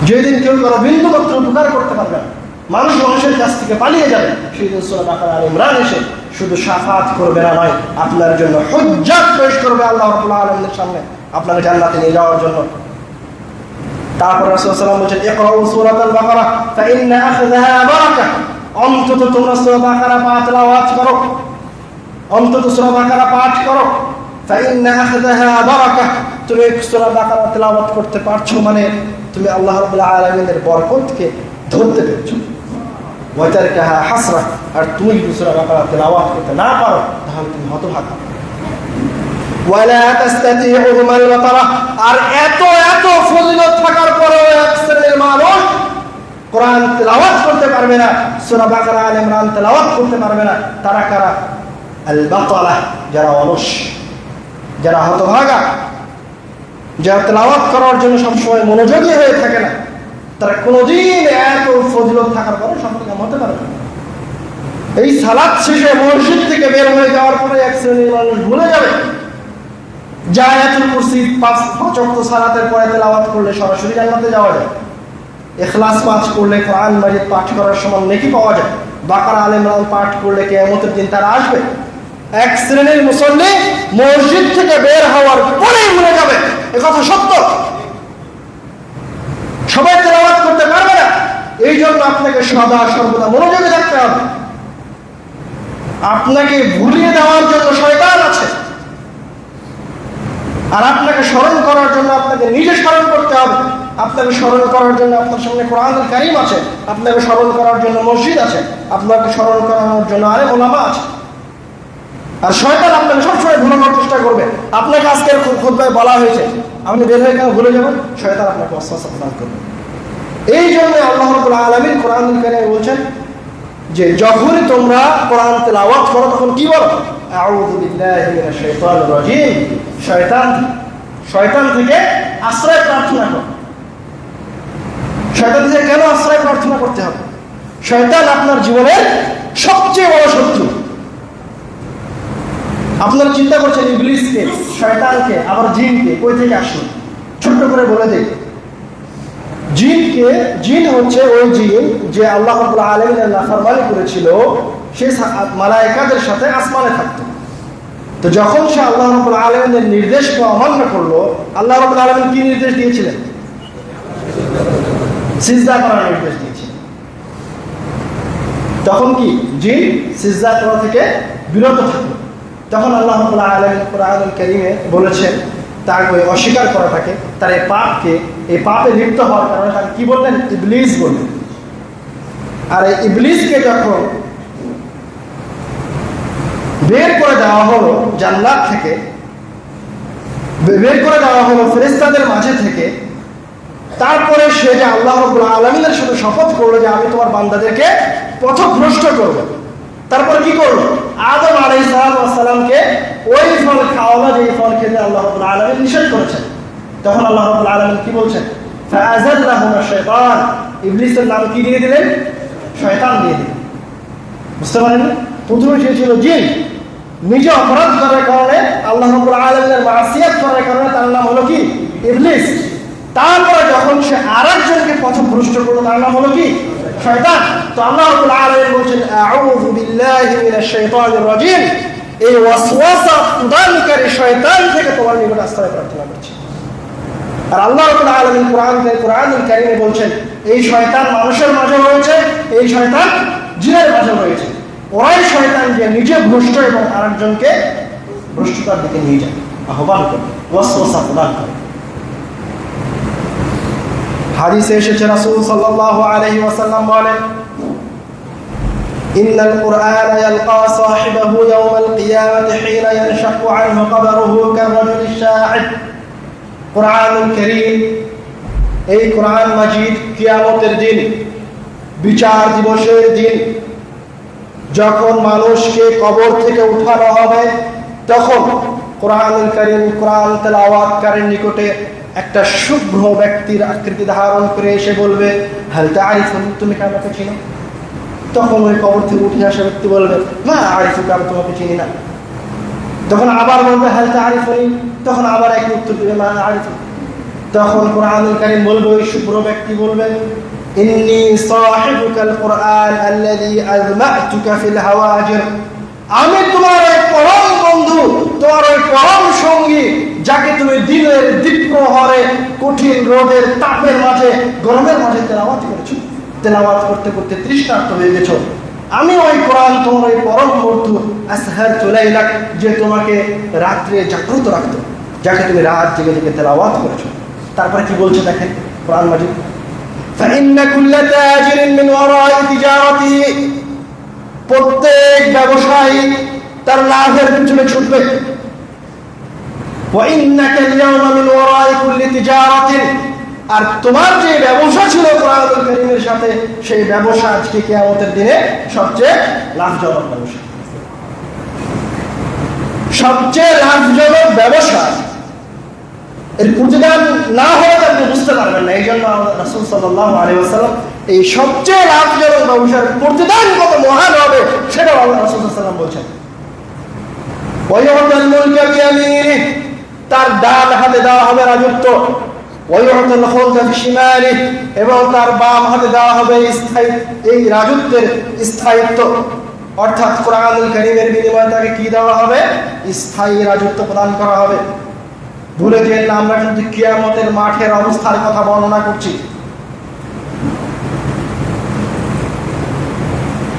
Speaker 2: যেই দিন কেউ কারো বিন্দু মাত্র উপকার করতে পারবে না, মানুষ মানুষের কাছ থেকে পালিয়ে যাবে, সেই দিন সূরা বাকারা আলে ইমরান এসে শুধু শাফাত করবে না, নয় আপনার জন্য হুজ্জাত পেশ করবে আল্লাহ রাব্বুল আলামিনের সামনে আপনাকে জান্নাতে নিয়ে যাওয়ার জন্য। তারপর রাসূল সাল্লাল্লাহু আলাইহি ওয়াসাল্লাম বলেছেন, ইকরাউ সূরাতাল বাকারা ফাইন্না আখযাহা বারাকাহ, অন্তত তোমরা সূরা বাকারা পাঠ তেলাওয়াত করো, অন্তত সূরা বাকারা পাঠ করো। ফাইন্না আখযাহা বারাকাহ, তুমি সূরা বাকারা তেলাওয়াত করতে পারছো মানে তুমি আল্লাহ রাব্বুল আলামিনের বরকতকে ধরতে পেরেছো। ওয়া তারকাহা হাসরা, আর তুমি যদি সূরা বাকারা তেলাওয়াত করতে না পারো তাহলে তুমি হতভাগা। ওয়ালা তাস্তাতিউহুম আল-বাতারা, আর এত এত ফজিলত থাকার পরেও এক শ্রেণীর মানুষ কোরআন তেলাওয়াত করতে পারবে না, সূরা বাকারা আলে ইমরান তেলাওয়াত করতে পারবে না। তারা কারা? আল-বাতালা, যারা অলস, যারা হতভাগা, যারা তেলাওয়াত করার জন্য সবসময় মনোযোগী হয়ে থাকে না, তারা কোনোদিন এত ফজিলত থাকার পরে সফলকাম হতে পারবে না। এই সালাত শেষে মসজিদ থেকে বের হয়ে যাওয়ার পরে এক শ্রেণীর মানুষ ভুলে যাবে যে আয়াতুল কুরসি 5 ওয়াক্ত সালাতের পরে তেলাওয়াত করলে সরাসরি জান্নাতে যাওয়া যায়, ইখলাস পাঠ করলে কোরআন মাজিদ পাঠ করার সমান নেকি পাওয়া যায়, বাকারা আলে ইমরান পাঠ করলে কিয়ামতের দিন তারা আসবে। এক শ্রেণীর মুসল্লি মসজিদ থেকে বের হওয়ার পরেই ভুলে যাবে, একথা সত্য। সবাই তেলাওয়াত করতে পারবে না, এই জন্য আপনাকে সদা সর্বদা মনোযোগী থাকতে হবে। আপনাকে ভুলিয়ে দেওয়ার জন্য শয়তান আছে, আর আপনাকে স্মরণ করার জন্য আপনাকে নিজে স্মরণ করতে হবে। আপনাকে স্মরণ করার জন্য আপনার সামনে কোরআনুল কারীম আছে, আপনাকে স্মরণ করার জন্য মসজিদ আছে, আপনাকে স্মরণ করানোর জন্য আরে ওলামা আছে। আর শয়তান আপনাকে সবসময় ভুলানোর চেষ্টা করবে। আপনাকে আজকের খুতবায় বলা হয়েছে, আপনি বের হয়ে কেন ভুলে যাবেন? শয়তান আপনাকে ওয়াসওয়াসা প্রদান করবে। এই জন্য আল্লাহ রাব্বুল আলামিন কোরআনুল কারীমে বলছেন যে যখনই তোমরা কোরআন তেলাওয়াত করো তখন কি বলো? আউযু বিল্লাহি মিনাশ শাইতানির রাজীম, শয়তান থেকে আশ্রয় প্রার্থনা করো। শয়তান থেকে কেন আশ্রয় প্রার্থনা করতে হবে? শয়তান আপনার জীবনের সবচেয়ে বড় শত্রু। আপনারা চিন্তা করছেন ইবলিসকে, শয়তানকে, আবার জিনকে কই থেকে আসলো? ছোট্ট করে বলে দেই। জিন হচ্ছে ওই জিন যে আল্লাহ রাব্বুল আলামিনের নাফরমানি করেছিল, সে মালায়েকাদের সাথে আসমানে থাকতো। তো যখন সে আল্লাহ রাব্বুল আলামিনের নির্দেশকে অমান্য করলো, আল্লাহ রাব্বুল আলামিন কি নির্দেশ দিয়েছিলেন? সিজদা করার নির্দেশ দিয়েছিলেন। তখন কি জিন সিজদা করা থেকে বিরত থাকলো। তখন আল্লাহ রাব্বুল আলামিন কোরআনুল কারীমে বলেছেন তার ওই অস্বীকার করাটাকে, তার এই পাপে লিপ্ত হওয়ার কারণে তাকে কি বললেন? ইবলিস বললেন। আর এই ইবলিসকে যখন বের করে দেওয়া হলো জান্নাত থেকে, বের করে দেওয়া হলো ফেরেশতাদের মাঝে থেকে, তারপরে সে যে আল্লাহ রাব্বুল আলামিনের সাথে শপথ করলো যে আমি তোমার বান্দাদেরকে পথভ্রষ্ট করব, তারপরে কি করলো? আদম আলাইহিস সালামকে ওই ফল খাওয়ানো, যে ফল খেতে আল্লাহ রাব্বুল আলামিন নিষেধ করেছেন। তখন আল্লাহ রাব্বুল আলামিন কি বলছেন? ফাআযাল্লাহুমা শাইতান, ইবলিসের নাম কি দিয়ে দিলেন? শয়তান দিয়ে দিলেন। বুঝতে পারেননি? প্রথমে সে ছিল জিন, নিজে অপরাধ করার কারণে, আল্লাহ রাব্বুল আলামিনের মাসিয়াত করার কারণে তার নাম হলো কি? ইবলিস। তারপরে যখন সে আরেকজনকে পথভ্রষ্ট করলো, তার নাম হলো কি? শয়তান। তো আল্লাহ রাব্বুল আলামিন বলেন আউযু বিল্লাহি মিনাশ শাইতানির রাজীম, এই ওয়াসওয়াসা প্রদানকারী শয়তান থেকে তোমার নিকট আশ্রয় প্রার্থনা করছি। আর আল্লাহ রাব্বুল আলামিন কোরআনুল কারীমে বলছেন এই শয়তান মানুষের মাঝে রয়েছে, এই শয়তান জিনের মাঝে রয়েছে। ওরাই শয়তান যে নিজে ভ্রষ্ট এবং আরেকজনকে ভ্রষ্টতার দিকে নিয়ে যায়, আহ্বান করে, ওয়াসওয়াসা প্রদান করে। হাদিসে এসেছে রাসূল সাল্লাল্লাহু আলাইহি ওয়াসাল্লাম বলেন ইন্নাল কুরআন ইয়ালকা সাহিবাহু ইয়াওমাল কিয়ামাতি হিনা ইয়ানশাকু আনহু কবরুহু কাররাজুলিশ শাহিদ। কুরআনুল কারীম এই কোরআন মাজিদ কিয়ামতের দিন, বিচার দিবসের দিন, যখন মানুষকে কবর থেকে উঠানো হবে, তখন কোরআনুল কারীম, কোরআন তেলাওয়াতকারীর নিকটে একটা শুভ্র ব্যক্তির আকৃতি ধারণ করে এসে বলবে, হাল তা'রিফুনি, তুমি কি আমাকে চিনো? তখন ওই কবর থেকে উঠে আসা ব্যক্তি বলবে, মা আরিফুকা, আমি তোমাকে চিনি না। তখন আবার বলবে, হাল তা'রিফুনি, তখন আবার একই উত্তর দেবে, মা আরিফুকা। তখন কোরআনুল কারীম বলবে, ওই শুভ্র ব্যক্তি বলবে, ইন্নী সাহিবুকাল কুরআন আল্লাযী আযমা'তুকা ফিল হাওয়াজির, আমি তোমার ওই পরম বন্ধু, তোমার ওই পরম সঙ্গী, যাকে তুমি দিনের দ্বীপ্রহরে কঠিন রোদের তাপের মাঝে, গরমের মাঝে তেলাওয়াত করেছো, তেলাওয়াত করতে করতে তৃষ্ণার্ত হয়ে গেছো। আমি ওই কোরআন, তোমার ওই পরম বন্ধু, আসহারতু লাইলাক, যে তোমাকে রাত্রে জাগ্রত রাখতো, যাকে তুমি রাত জেগে জেগে তেলাওয়াত করেছো। তারপরে কি বলছে দেখেন কোরআন মাজিদ, فإن كل تاجر من وراء تجارته, প্রত্যেক ব্যবসায়ী তার লাভের পিছনে ছুটবে। وإنك اليوم من وراء كل تجارة, আর তোমার যে ব্যবসা ছিল কোরআনুল কারীমের সাথে, সেই ব্যবসা আজকে কিয়ামতের দিনে সবচেয়ে লাভজনক ব্যবসা, সবচেয়ে লাভজনক ব্যবসা। এর প্রতিদান না হলে আপনি বুঝতে পারবেন না। এই জন্য রাসূল সাল্লাল্লাহু আলাইহি ওয়াসাল্লাম এই সবচেয়ে লাভজনক ব্যবসার প্রতিদান কত মহান হবে সেটাও আল্লাহ রাসূল সাল্লাল্লাহু আলাইহি ওয়াসাল্লাম বলছেন। ওয়ায়ুতাল মুলকা বিয়ামিনিহি, তার ডান হাতে দেওয়া হবে রাজত্ব। ওয়ায়ুতাল খুলদা বিশিমালিহি, এবং তার বাম হাতে দেওয়া হবে এই রাজত্বের স্থায়িত্ব। অর্থাৎ কোরআনুল কারীমের বিনিময়ে তাকে কি দেওয়া হবে? স্থায়ী রাজত্ব প্রদান করা হবে। ভুলে যেন না, আমরা কিন্তু কিয়ামতের মাঠের অবস্থার কথা বর্ণনা করছি।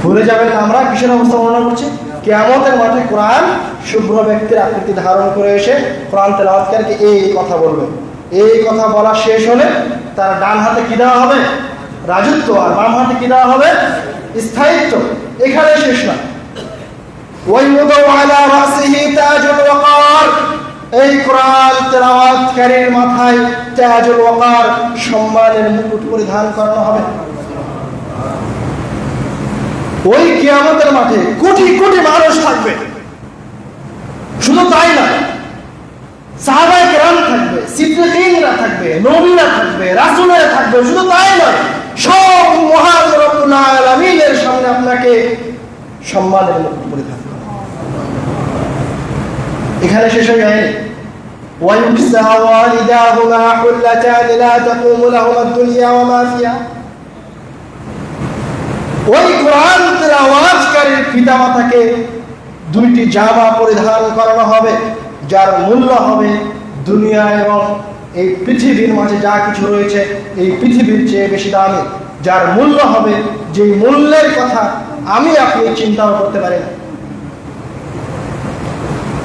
Speaker 2: ভুলে যাবেন না, আমরা কিসের অবস্থা বর্ণনা করছি? কিয়ামতের মাঠে কোরআন শুভ্র ব্যক্তির আকৃতি ধারণ করে এসে কোরআন তেলাওয়াতকারীকে এই কথা বলবে। এই কথা বলা শেষ হলে তার ডান হাতে কি দেওয়া হবে? রাজত্ব। আর বাম হাতে কি দেওয়া হবে? স্থায়িত্ব। এখানে শেষ না, ওয়াইউদাউ আলা রাসিহি তাজুল ওয়াকার, এই কোরআন তেলাওয়াতকারীর মাথায় তাজুল ওয়াকার, সম্মানের মুকুট পরিধান করানো হবে। ওই কিয়ামতের মাঠে কোটি কোটি মানুষ থাকবে। শুধু তাই না, সাহাবায়ে কেরাম থাকবে, সিদ্দিকীনরা থাকবে, নবীরা থাকবে, রাসূলরা থাকবে। শুধু তাই না, সব মহান রব্বুল আলামিনের সামনে আপনাকে সম্মানের মুকুট পরিধান করা। এখানে শেষ হয়ে যায়, ويجزى والداهما حلتان لا تقوم لهما الدنيا وما فيها, ওই কোরআন তেলাওয়াতকারীর পিতামাতাকে দুইটি জামা পরিধান করানো হবে, যার মূল্য হবে দুনিয়া এবং এই পৃথিবীর মাঝে যা কিছু রয়েছে এই পৃথিবীর চেয়ে বেশি দামি, যার মূল্য হবে যে মূল্যের কথা আমি আপনি চিন্তাও করতে পারি না।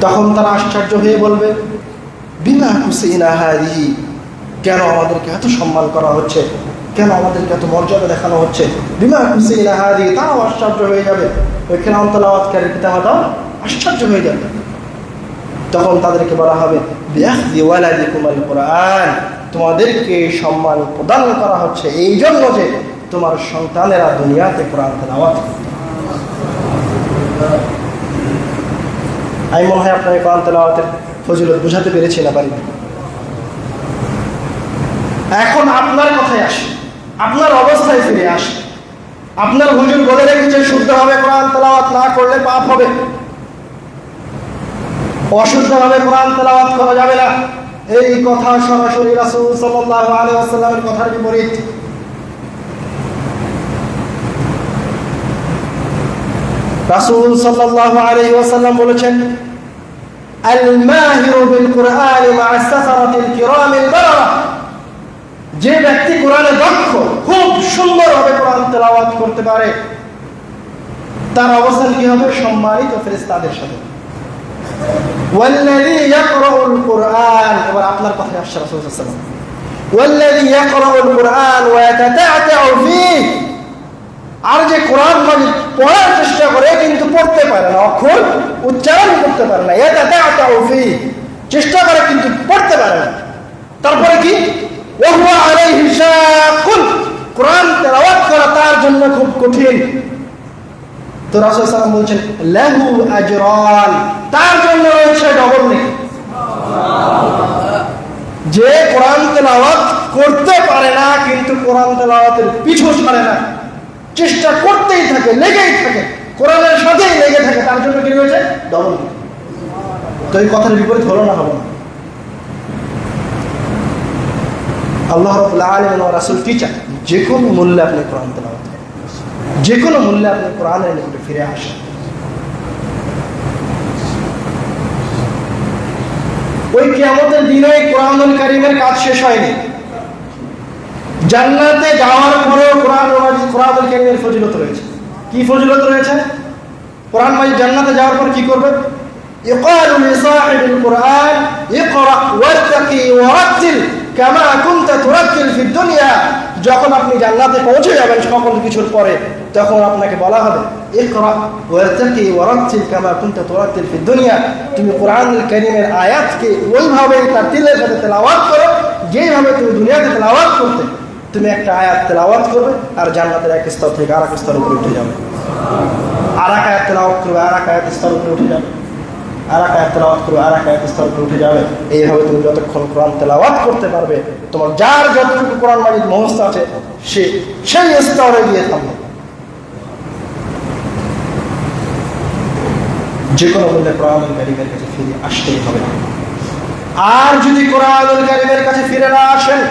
Speaker 2: তখন তারা আশ্চর্য হয়ে বলবে, বিমা কুসিনা হাদিহি, কেন আমাদেরকে এত সম্মান করা হচ্ছে, কেন আমাদেরকে এত মর্যাদা দেখানো হচ্ছে? বিমা কুসিনা হাদিহি, তাও আশ্চর্য হয়ে যাবে। ওই কোরআন তেলাওয়াতকারীর পিতামাতাও আশ্চর্য হয়ে যাবে। তখন তাদেরকে বলা হবে, বিআখযি ওয়ালাদিকুমাল কুরআন, তোমাদেরকে সম্মান প্রদান করা হচ্ছে এই জন্য যে তোমার সন্তানেরা দুনিয়াতে কোরআন তেলাওয়াত করত। আমি মনে হয় আপনাকে কোরআন তেলাওয়াতের ফজিলত বুঝাতে পেরেছি না পারি। এখন আপনার কথায় আসে, আপনার অবস্থায় ফিরে আসে। আপনার হুজুর বলে রেখেছে শুদ্ধভাবে কোরআন তেলাওয়াত না করলে পাপ হবে, অশুদ্ধভাবে কোরআন তেলাওয়াত করা যাবে না। এই কথা সরাসরি রাসূল সাল্লাল্লাহু আলাইহি ওয়াসাল্লামের কথার বিপরীত। রাসূল সাল্লাল্লাহু আলাইহি ওয়াসাল্লাম বলেছেন, আল মাহিরু বিল কুরআন মা'a সাফারাতিল কিরামিল বারারা, যে ব্যক্তি কোরআনে দক্ষ, খুব সুন্দরভাবে কোরআন তেলাওয়াত করতে পারে, তার অবস্থান কি হবে? সম্মানিত ফেরেশতাদের সাথে। ওয়াল্লাযী ইয়াকরাউল কুরআন, এবার আপনার কথায় আসছে রাসূল সাল্লাল্লাহু আলাইহি ওয়াসাল্লাম, ওয়াল্লাযী ইয়াকরাউল কুরআন ওয়া ইয়াতাতা'তাউ ফীহি, আর যে কোরআন মাজিদ পড়ার চেষ্টা করে কিন্তু পড়তে পারে না, অক্ষর উচ্চারণ করতে পারে না, ইয়াতাতা'তাউ ফীহি, চেষ্টা করে কিন্তু পড়তে পারে না। তারপরে কি? ওয়া হুয়া আলাইহি শাকুন, কোরআন তেলাওয়াত করা তার জন্য খুব কঠিন। তো রাসূল সাল্লাল্লাহু আলাইহি ওয়াসাল্লাম বলছেন লাহু আজরান, তার জন্য রয়েছে ডবল নেকি। যে কোরআন তেলাওয়াত করতে পারে না কিন্তু কোরআন তেলাওয়াতের পিছু ছাড়ে না, চেষ্টা করতেই থাকে, লেগেই থাকে, কোরআনের সাথেই লেগে থাকে, তার জন্য কি রয়েছে ডবল নেকি। তো এই কথার বিপরীত হলো না, হবে না। আল্লাহ রাব্বুল আলামিন ও রাসূল টিচার, যে কোনো মূল্যে আপনি কোরআন তেলাওয়াত করেন, যে কোনো মূল্যে আপনি কোরআনের নিকটে ফিরে আসেন। ওই কিয়ামতের দিনে কোরআনুল কারীমের কাজ শেষ হয়নি। জান্নাতে যাওয়ার পরেও কোরআনুল কারীমের ফজিলত রয়েছে। কি ফজিলত রয়েছে? কোরআন মাজিদ জান্নাতে যাওয়ার পর কি করবে? ইকালু লিসাহিবিল কুরআন ইকরা ওয়ারতাকি ওয়ারাতিল কামা কুনতা তুরাতিল ফিদ দুনিয়া। যখন আপনি জান্নাতে পৌঁছে যাবেন সকল কিছুর পরে, তখন আপনাকে বলা হবে ইকরা ওয়ারতাকি ওয়ারাতিল কামা কুনতা তুরাতিল ফিদ দুনিয়া, তুমি কোরআনুল কারীমের আয়াতকে ওইভাবে তারতিলের সাথে তেলাওয়াত করো যেইভাবে তুমি দুনিয়াতে তেলাওয়াত করতে। তুমি একটা আয়াত তেলাওয়াত করবে আর জান্নাতের এক স্তর থেকে আরেক স্তর উপরে উঠে যাবে, আর এক আয়াত তেলাওয়াত করবে আর এক আয়াত স্তর উপরে উঠে যাবে, আর এক আয়াত তেলাওয়াত করবে আর এক আয়াত স্তর উপরে উঠে যাবে। এইভাবে তুমি যতক্ষণ কোরআন তেলাওয়াত করতে পারবে, তোমার যার যতটুকু কোরআন মাজিদ মুখস্থ আছে সে সেই স্তরে গিয়ে থাকবে। যে কোনো মূল্যে কোরআনুল কারীমের কাছে ফিরে আসতেই হবে। আর যদি কোরআনুল কারীমের কাছে ফিরে না আসেন,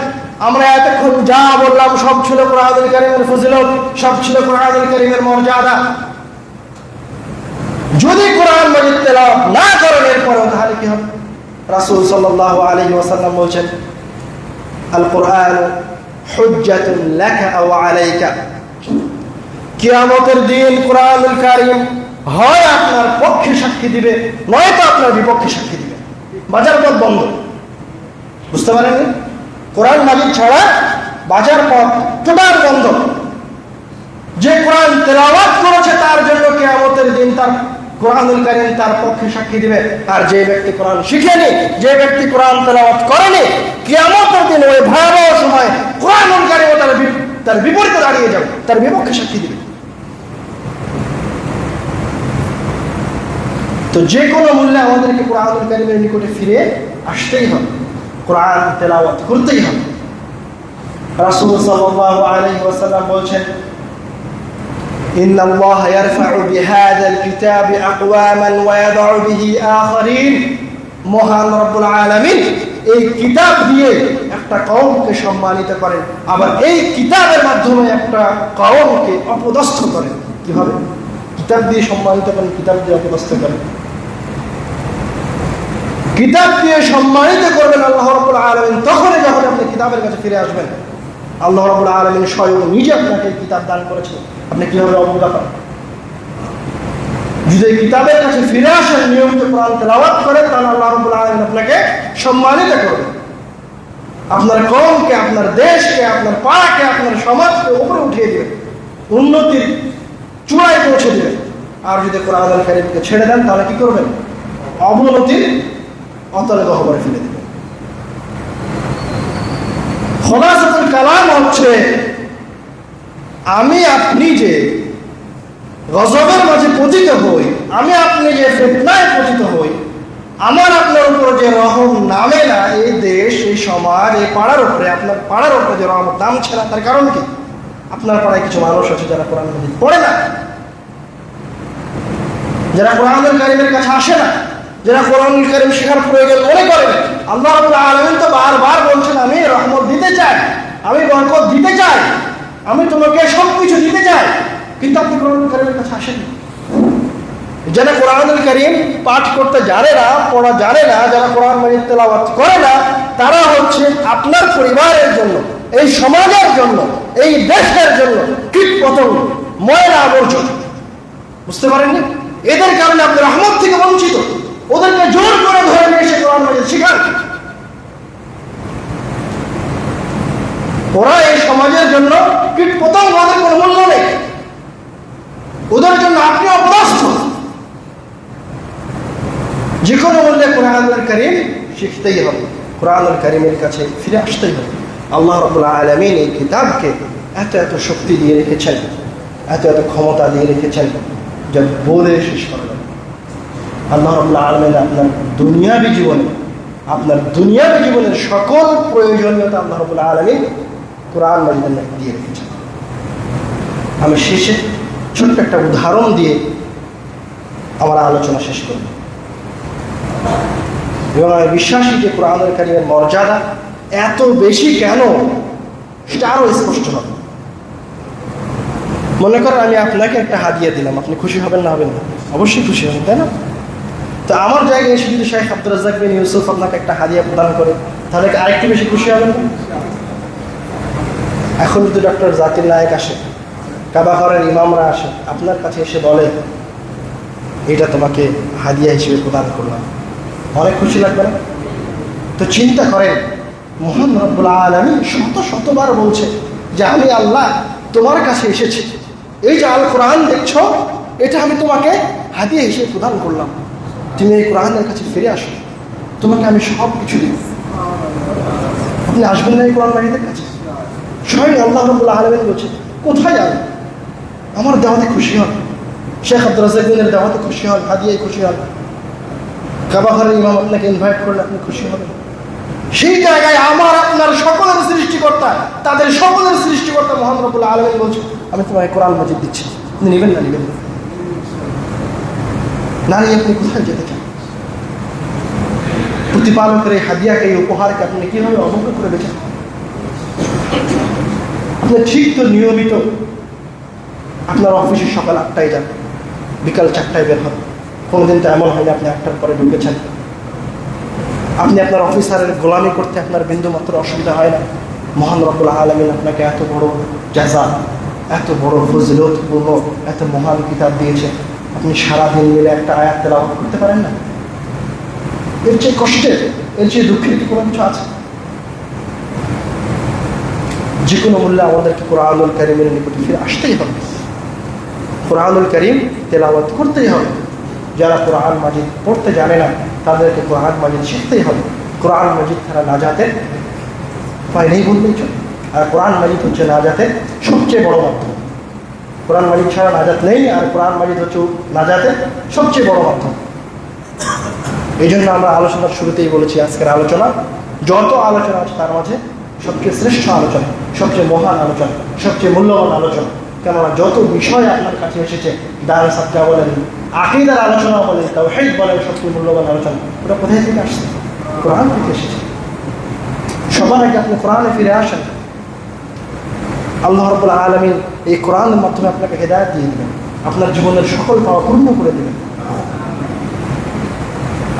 Speaker 2: আমরা এতক্ষণ যা বললাম সব ছিল কোরআনুল কারীমের ফজিলত, সব ছিল কোরআনুল কারীমের মর্যাদা। যদি কোরআন মাজিদ তেলাওয়াত না করেন এরপরেও, তাহলে কি হবে? রাসূল সাল্লাল্লাহু আলাইহি ওয়াসাল্লাম বলছেন আল কোরআন হুজ্জাতুন লাকা আও আলাইকা, কিয়ামতের দিন কোরআনুল কারীম হয় আপনার পক্ষে সাক্ষী দিবে, নয়তো আপনার বিপক্ষে সাক্ষী দিবে। বাজার পথ বন্ধ, বুঝতে পারেননি? কোরআন মাজিদ ছাড়া বাজার পথ টোটাল বন্ধ। যে কোরআন তেলাওয়াত করেছে তার জন্য কিয়ামতের দিন তার কোরআনুল কারীম তার পক্ষে সাক্ষী দিবে, আর যে ব্যক্তি কোরআন শিখেনি, যে ব্যক্তি কোরআন তেলাওয়াত করেনি, কিয়ামতের দিন ওই ভয়াবহ সময় কোরআনুল কারীম তার বিপরীতে দাঁড়িয়ে যাবে, তার বিপক্ষে সাক্ষী দিবে। তো যে কোনো মূল্যে আমাদেরকে কোরআনুল কারীমের নিকটে ফিরে আসতেই হবে, কোরআন তেলাওয়াত করতেই হবে। রাসূল সাল্লাল্লাহু আলাইহি ওয়াসাল্লাম বলেছেন ইন্নাল্লাহা ইয়ারফা'ু বিহাযাল কিতাবি আকওয়ামান ওয়া ইয়াদ'উ বিহি আখারিন। মহান রব্বুল আলামিন এই কিতাব দিয়ে একটা কওমকে সম্মানিত করেন, আবার এই কিতাবের মাধ্যমে একটা কওমকে অপদস্থ করেন। কিভাবে? কিতাব দিয়ে সম্মানিত করেন, কিতাব দিয়ে অপদস্থ করেন। কিতাব দিয়ে সম্মানিত করবেন আল্লাহ রাব্বুল আলামিন তখনই যখন আপনি কিতাবের কাছে ফিরে আসবেন। আল্লাহ রাব্বুল আলামিন স্বয়ং নিজে আপনাকে কিতাব দান করেছেন, আপনি কিভাবে অবজ্ঞা করেন? যদি কিতাবের কাছে ফিরে আসেন, নিয়মিত কোরআন তেলাওয়াত করেন, তাহলে আল্লাহ রাব্বুল আলামিন আপনাকে সম্মানিত করবেন, আপনার কওমকে, আপনার দেশকে, আপনার পাড়াকে, আপনার সমাজকে উপরে উঠিয়ে দেবেন, উন্নতির চূড়ায় পৌঁছে দেবেন। আর যদি কোরআনুল কারীমকে ছেড়ে দেন তাহলে কি করবেন? অবনতির অতলে গহ্বরে ফেলে দেবেন। খোলাসাতুল কালাম হচ্ছে, আমি আপনি যে গজবের মাঝে পতিত হই, আমি আপনি যে ফিতনায় পতিত হই, আমার আপনার উপর যে রহম নামে না, এই দেশ, এই সমাজ, এই পাড়ার উপরে, আপনার পাড়ার উপরে যে রহমত নামছে না, তার কারণ কি? আপনার পাড়ায় কিছু মানুষ আছে যারা কোরআন মাজিদ পড়ে না, যারা কোরআনুল কারীমের কাছে আসে না, যারা কোরআনুল কারীম শেখার প্রয়োজন মনে করে না। আল্লাহ রাব্বুল আলামিন তো বারবার বলছেন আমি রহমত দিতে চাই, আমি বরকত দিতে চাই, আমি তোমাকে সবকিছু দিতে চাই, কিন্তু আপনি কোরআনুল কারীমের কাছে আসেন না। যারা কোরআনুল কারীম পাঠ করতে জানে না, পড়া জানে না, যারা কোরআন মাজিদ তেলাওয়াত করে না, তারা হচ্ছে আপনার পরিবারের জন্য, এই সমাজের জন্য, এই দেশের জন্য কীটপতঙ্গ, ময়লা আবর্জনা। বুঝতে পারেননি? এদের কারণে আপনি রহমত থেকে বঞ্চিত। ওদেরকে জোর করে ধরে নিয়ে এসে কোরআন মাজিদ শিখান। ওরা এই সমাজের জন্য কীটপতঙ্গ, ওদের কোনো মূল্য নেই, ওদের জন্য আপনি অপদস্থ। যে কোনো মূল্যে কোরআনুল কারীম শিখতেই হবে, কোরআনুল কারীমের কাছে ফিরে আসতেই হবে। আল্লাহ রাব্বুল আলামিন এই কিতাবকে এত এত শক্তি দিয়ে রেখেছেন, এত এত ক্ষমতা দিয়ে রেখেছেন, যা বলে শেষ করা যাবে। আল্লাহ রাব্বুল আলামিন আপনার দুনিয়াবী জীবনের সকল প্রয়োজনীয়তা আল্লাহ রাব্বুল আলামিন কোরআন মাজিদের মধ্যে দিয়ে রেখেছেন। আমি শেষে ছোট্ট একটা উদাহরণ দিয়ে আমার আলোচনা শেষ করব। এবং আমি বিশ্বাসী যে কোরআনুল কারীমের মর্যাদা এত বেশি কেন সেটা আরো স্পষ্ট হবে। মনে করেন আমি আপনাকে একটা হাদিয়া দিলাম, আপনি খুশি হবেন না হবেন না? অবশ্যই খুশি হবেন, তাই না? তো আমার জায়গায় এসে যদি শেখ আব্দুর রাজ্জাক বিন ইউসুফ আপনাকে একটা হাদিয়া প্রদান করে, তাহলে আরেকটু বেশি খুশি হবেন না? এখন যদি ডক্টর জাকির নায়েক আসে, কাবা ঘরের ইমামরা আসে, আপনার কাছে এসে বলে এটা তোমাকে হাদিয়া হিসেবে প্রদান করলাম, অনেক খুশি লাগবে না? তো চিন্তা করেন, মহান রব্বুল আলামিন শতবার বলছে যে আমি আল্লাহ তোমার কাছে এসেছি, এই যে আল কোরআন দেখছো এটা আমি তোমাকে হাদিয়া হিসেবে প্রদান করলাম, তুমি এই কোরআনের কাছে ফিরে আসো, তোমাকে আমি সব কিছু দিই। আপনি আসবেন না এই কোরআন মাজিদের কাছে? স্বয়ং আল্লাহ রাব্বুল আলামিন বলছে কোথায় যান, আমার দাওয়াতে খুশি হন, শেখ আব্দুর রাজ্জাক বিনের দাওয়াতে খুশি হন, হাদিয়ায় খুশি হন, কাবা ঘরের ইমাম আপনাকে ইনভাইট করলে আপনি খুশি হবেন। সেই জায়গায় আমার আপনার সকলের সৃষ্টিকর্তা, তাদের সকলের সৃষ্টিকর্তা মহান রব্বুল আলামিন বলছে আমি তোমাকে কোরআন মাজিদ দিচ্ছি, আপনি নেবেন না? নেবেন না নিয়ে আপনি কোথায় যেতে চান? প্রতিপালকের এই হাদিয়াকে, এই উপহারকে আপনি কিভাবে অবজ্ঞা করে বেঁচে? আপনি ঠিক তো নিয়মিত আপনার অফিসে সকাল 8টায় যান, বিকাল 4টায় বের হন, কোনোদিন তো এমন হয়নি আপনি 8টার পরে ঢুকেছেন। আপনি আপনার অফিসারের গোলামি করতে আপনার বিন্দু মাত্র অসুবিধা হয় না। মহান রব্বুল আলামিন আপনাকে এত বড় জাযা, এত বড় ফজিলতপূর্ণ, এত মহান কিতাব দিয়েছে, আপনি সারাদিন মিলে একটা আয়াত তেলাওয়াত করতে পারেন না? এর চেয়ে কষ্টের, এর চেয়ে দুঃখের কি কোনো কিছু আছে? যে কোনো মূল্যে আমাদেরকে কোরআনুল কারীমের নিকটে ফিরে আসতেই হবে, কোরআনুল কারীম তেলাওয়াত করতেই হবে। যারা কোরআন মাজিদ পড়তে জানে না তাদেরকে কোরআন মাজিদ শিখতেই হবে। কোরআন মাজিদ ছাড়া নাজাতের উপায় নেই বললেই চলে। আর কোরআন মাজিদ হচ্ছে নাজাতের সবচেয়ে বড় মাধ্যম। কোরআন মাজিদ ছাড়া নাজাত নেই, আর কোরআন মাজিদ হচ্ছে নাজাতের সবচেয়ে বড় মাধ্যম। এই জন্য আমরা আলোচনার শুরুতেই বলেছি, আজকের আলোচনা যত আলোচনা আছে তার মাঝে সবচেয়ে শ্রেষ্ঠ আলোচনা, সবচেয়ে মহান আলোচনা, সবচেয়ে মূল্যবান আলোচনা। কেননা যত বিষয় আপনার কাছে এসেছে, দারুস সাদকা বলেন, আকীদার আলোচনা বলেন, তাওহীদ বলেন, সবচেয়ে মূল্যবান আলোচনা ওটা কোথায় থেকে আসছে? কোরআন থেকে এসেছে। সবার আগে আপনি কোরআনে ফিরে আসেন। আল্লাহ রাব্বুল আলামিন এই কোরআনের মাধ্যমে আপনাকে হেদায়েত দিয়ে দিবেন, আপনার জীবনের সকল পাওয়া পূর্ণ করে দিবেন।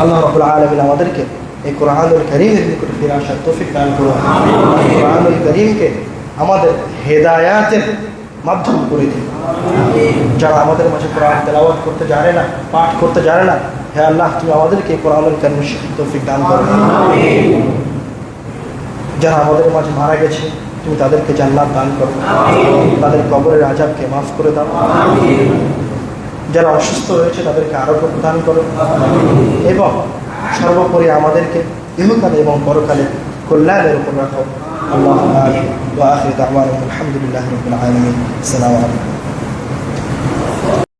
Speaker 2: আল্লাহ রাব্বুল আলামিন আমাদেরকে এই কোরআনুল কারীমের নিকটে ফিরে আসার তৌফিক দান করুন। কোরআনুল কারীমকে আমাদের হেদায়াতের মাধ্যম করে দিন। যারা আমাদের মাঝে কোরআন তেলাওয়াত করতে জানে না, পাঠ করতে জানে না, হে আল্লাহ তুমি আমাদেরকে কোরআনুল কারীম শিখার তৌফিক দান করো। যারা আমাদের মাঝে মারা গেছে তুমি তাদেরকে জান্নাত দান করো, তাদের কবরের আযাবকে মাফ করে দাও। যারা অসুস্থ হয়েছে তাদেরকে আরোগ্য প্রদান করো, এবং সর্বোপরি আমাদেরকে ইহকালে এবং পরকালে কল্যাণের উপর রাখো। আল্লাহুম্মা আমিন। ওয়া আখিরু দাওয়ানা আলহামদুলিল্লাহি রাব্বিল আলামিন। আসসালামু আলাইকুম।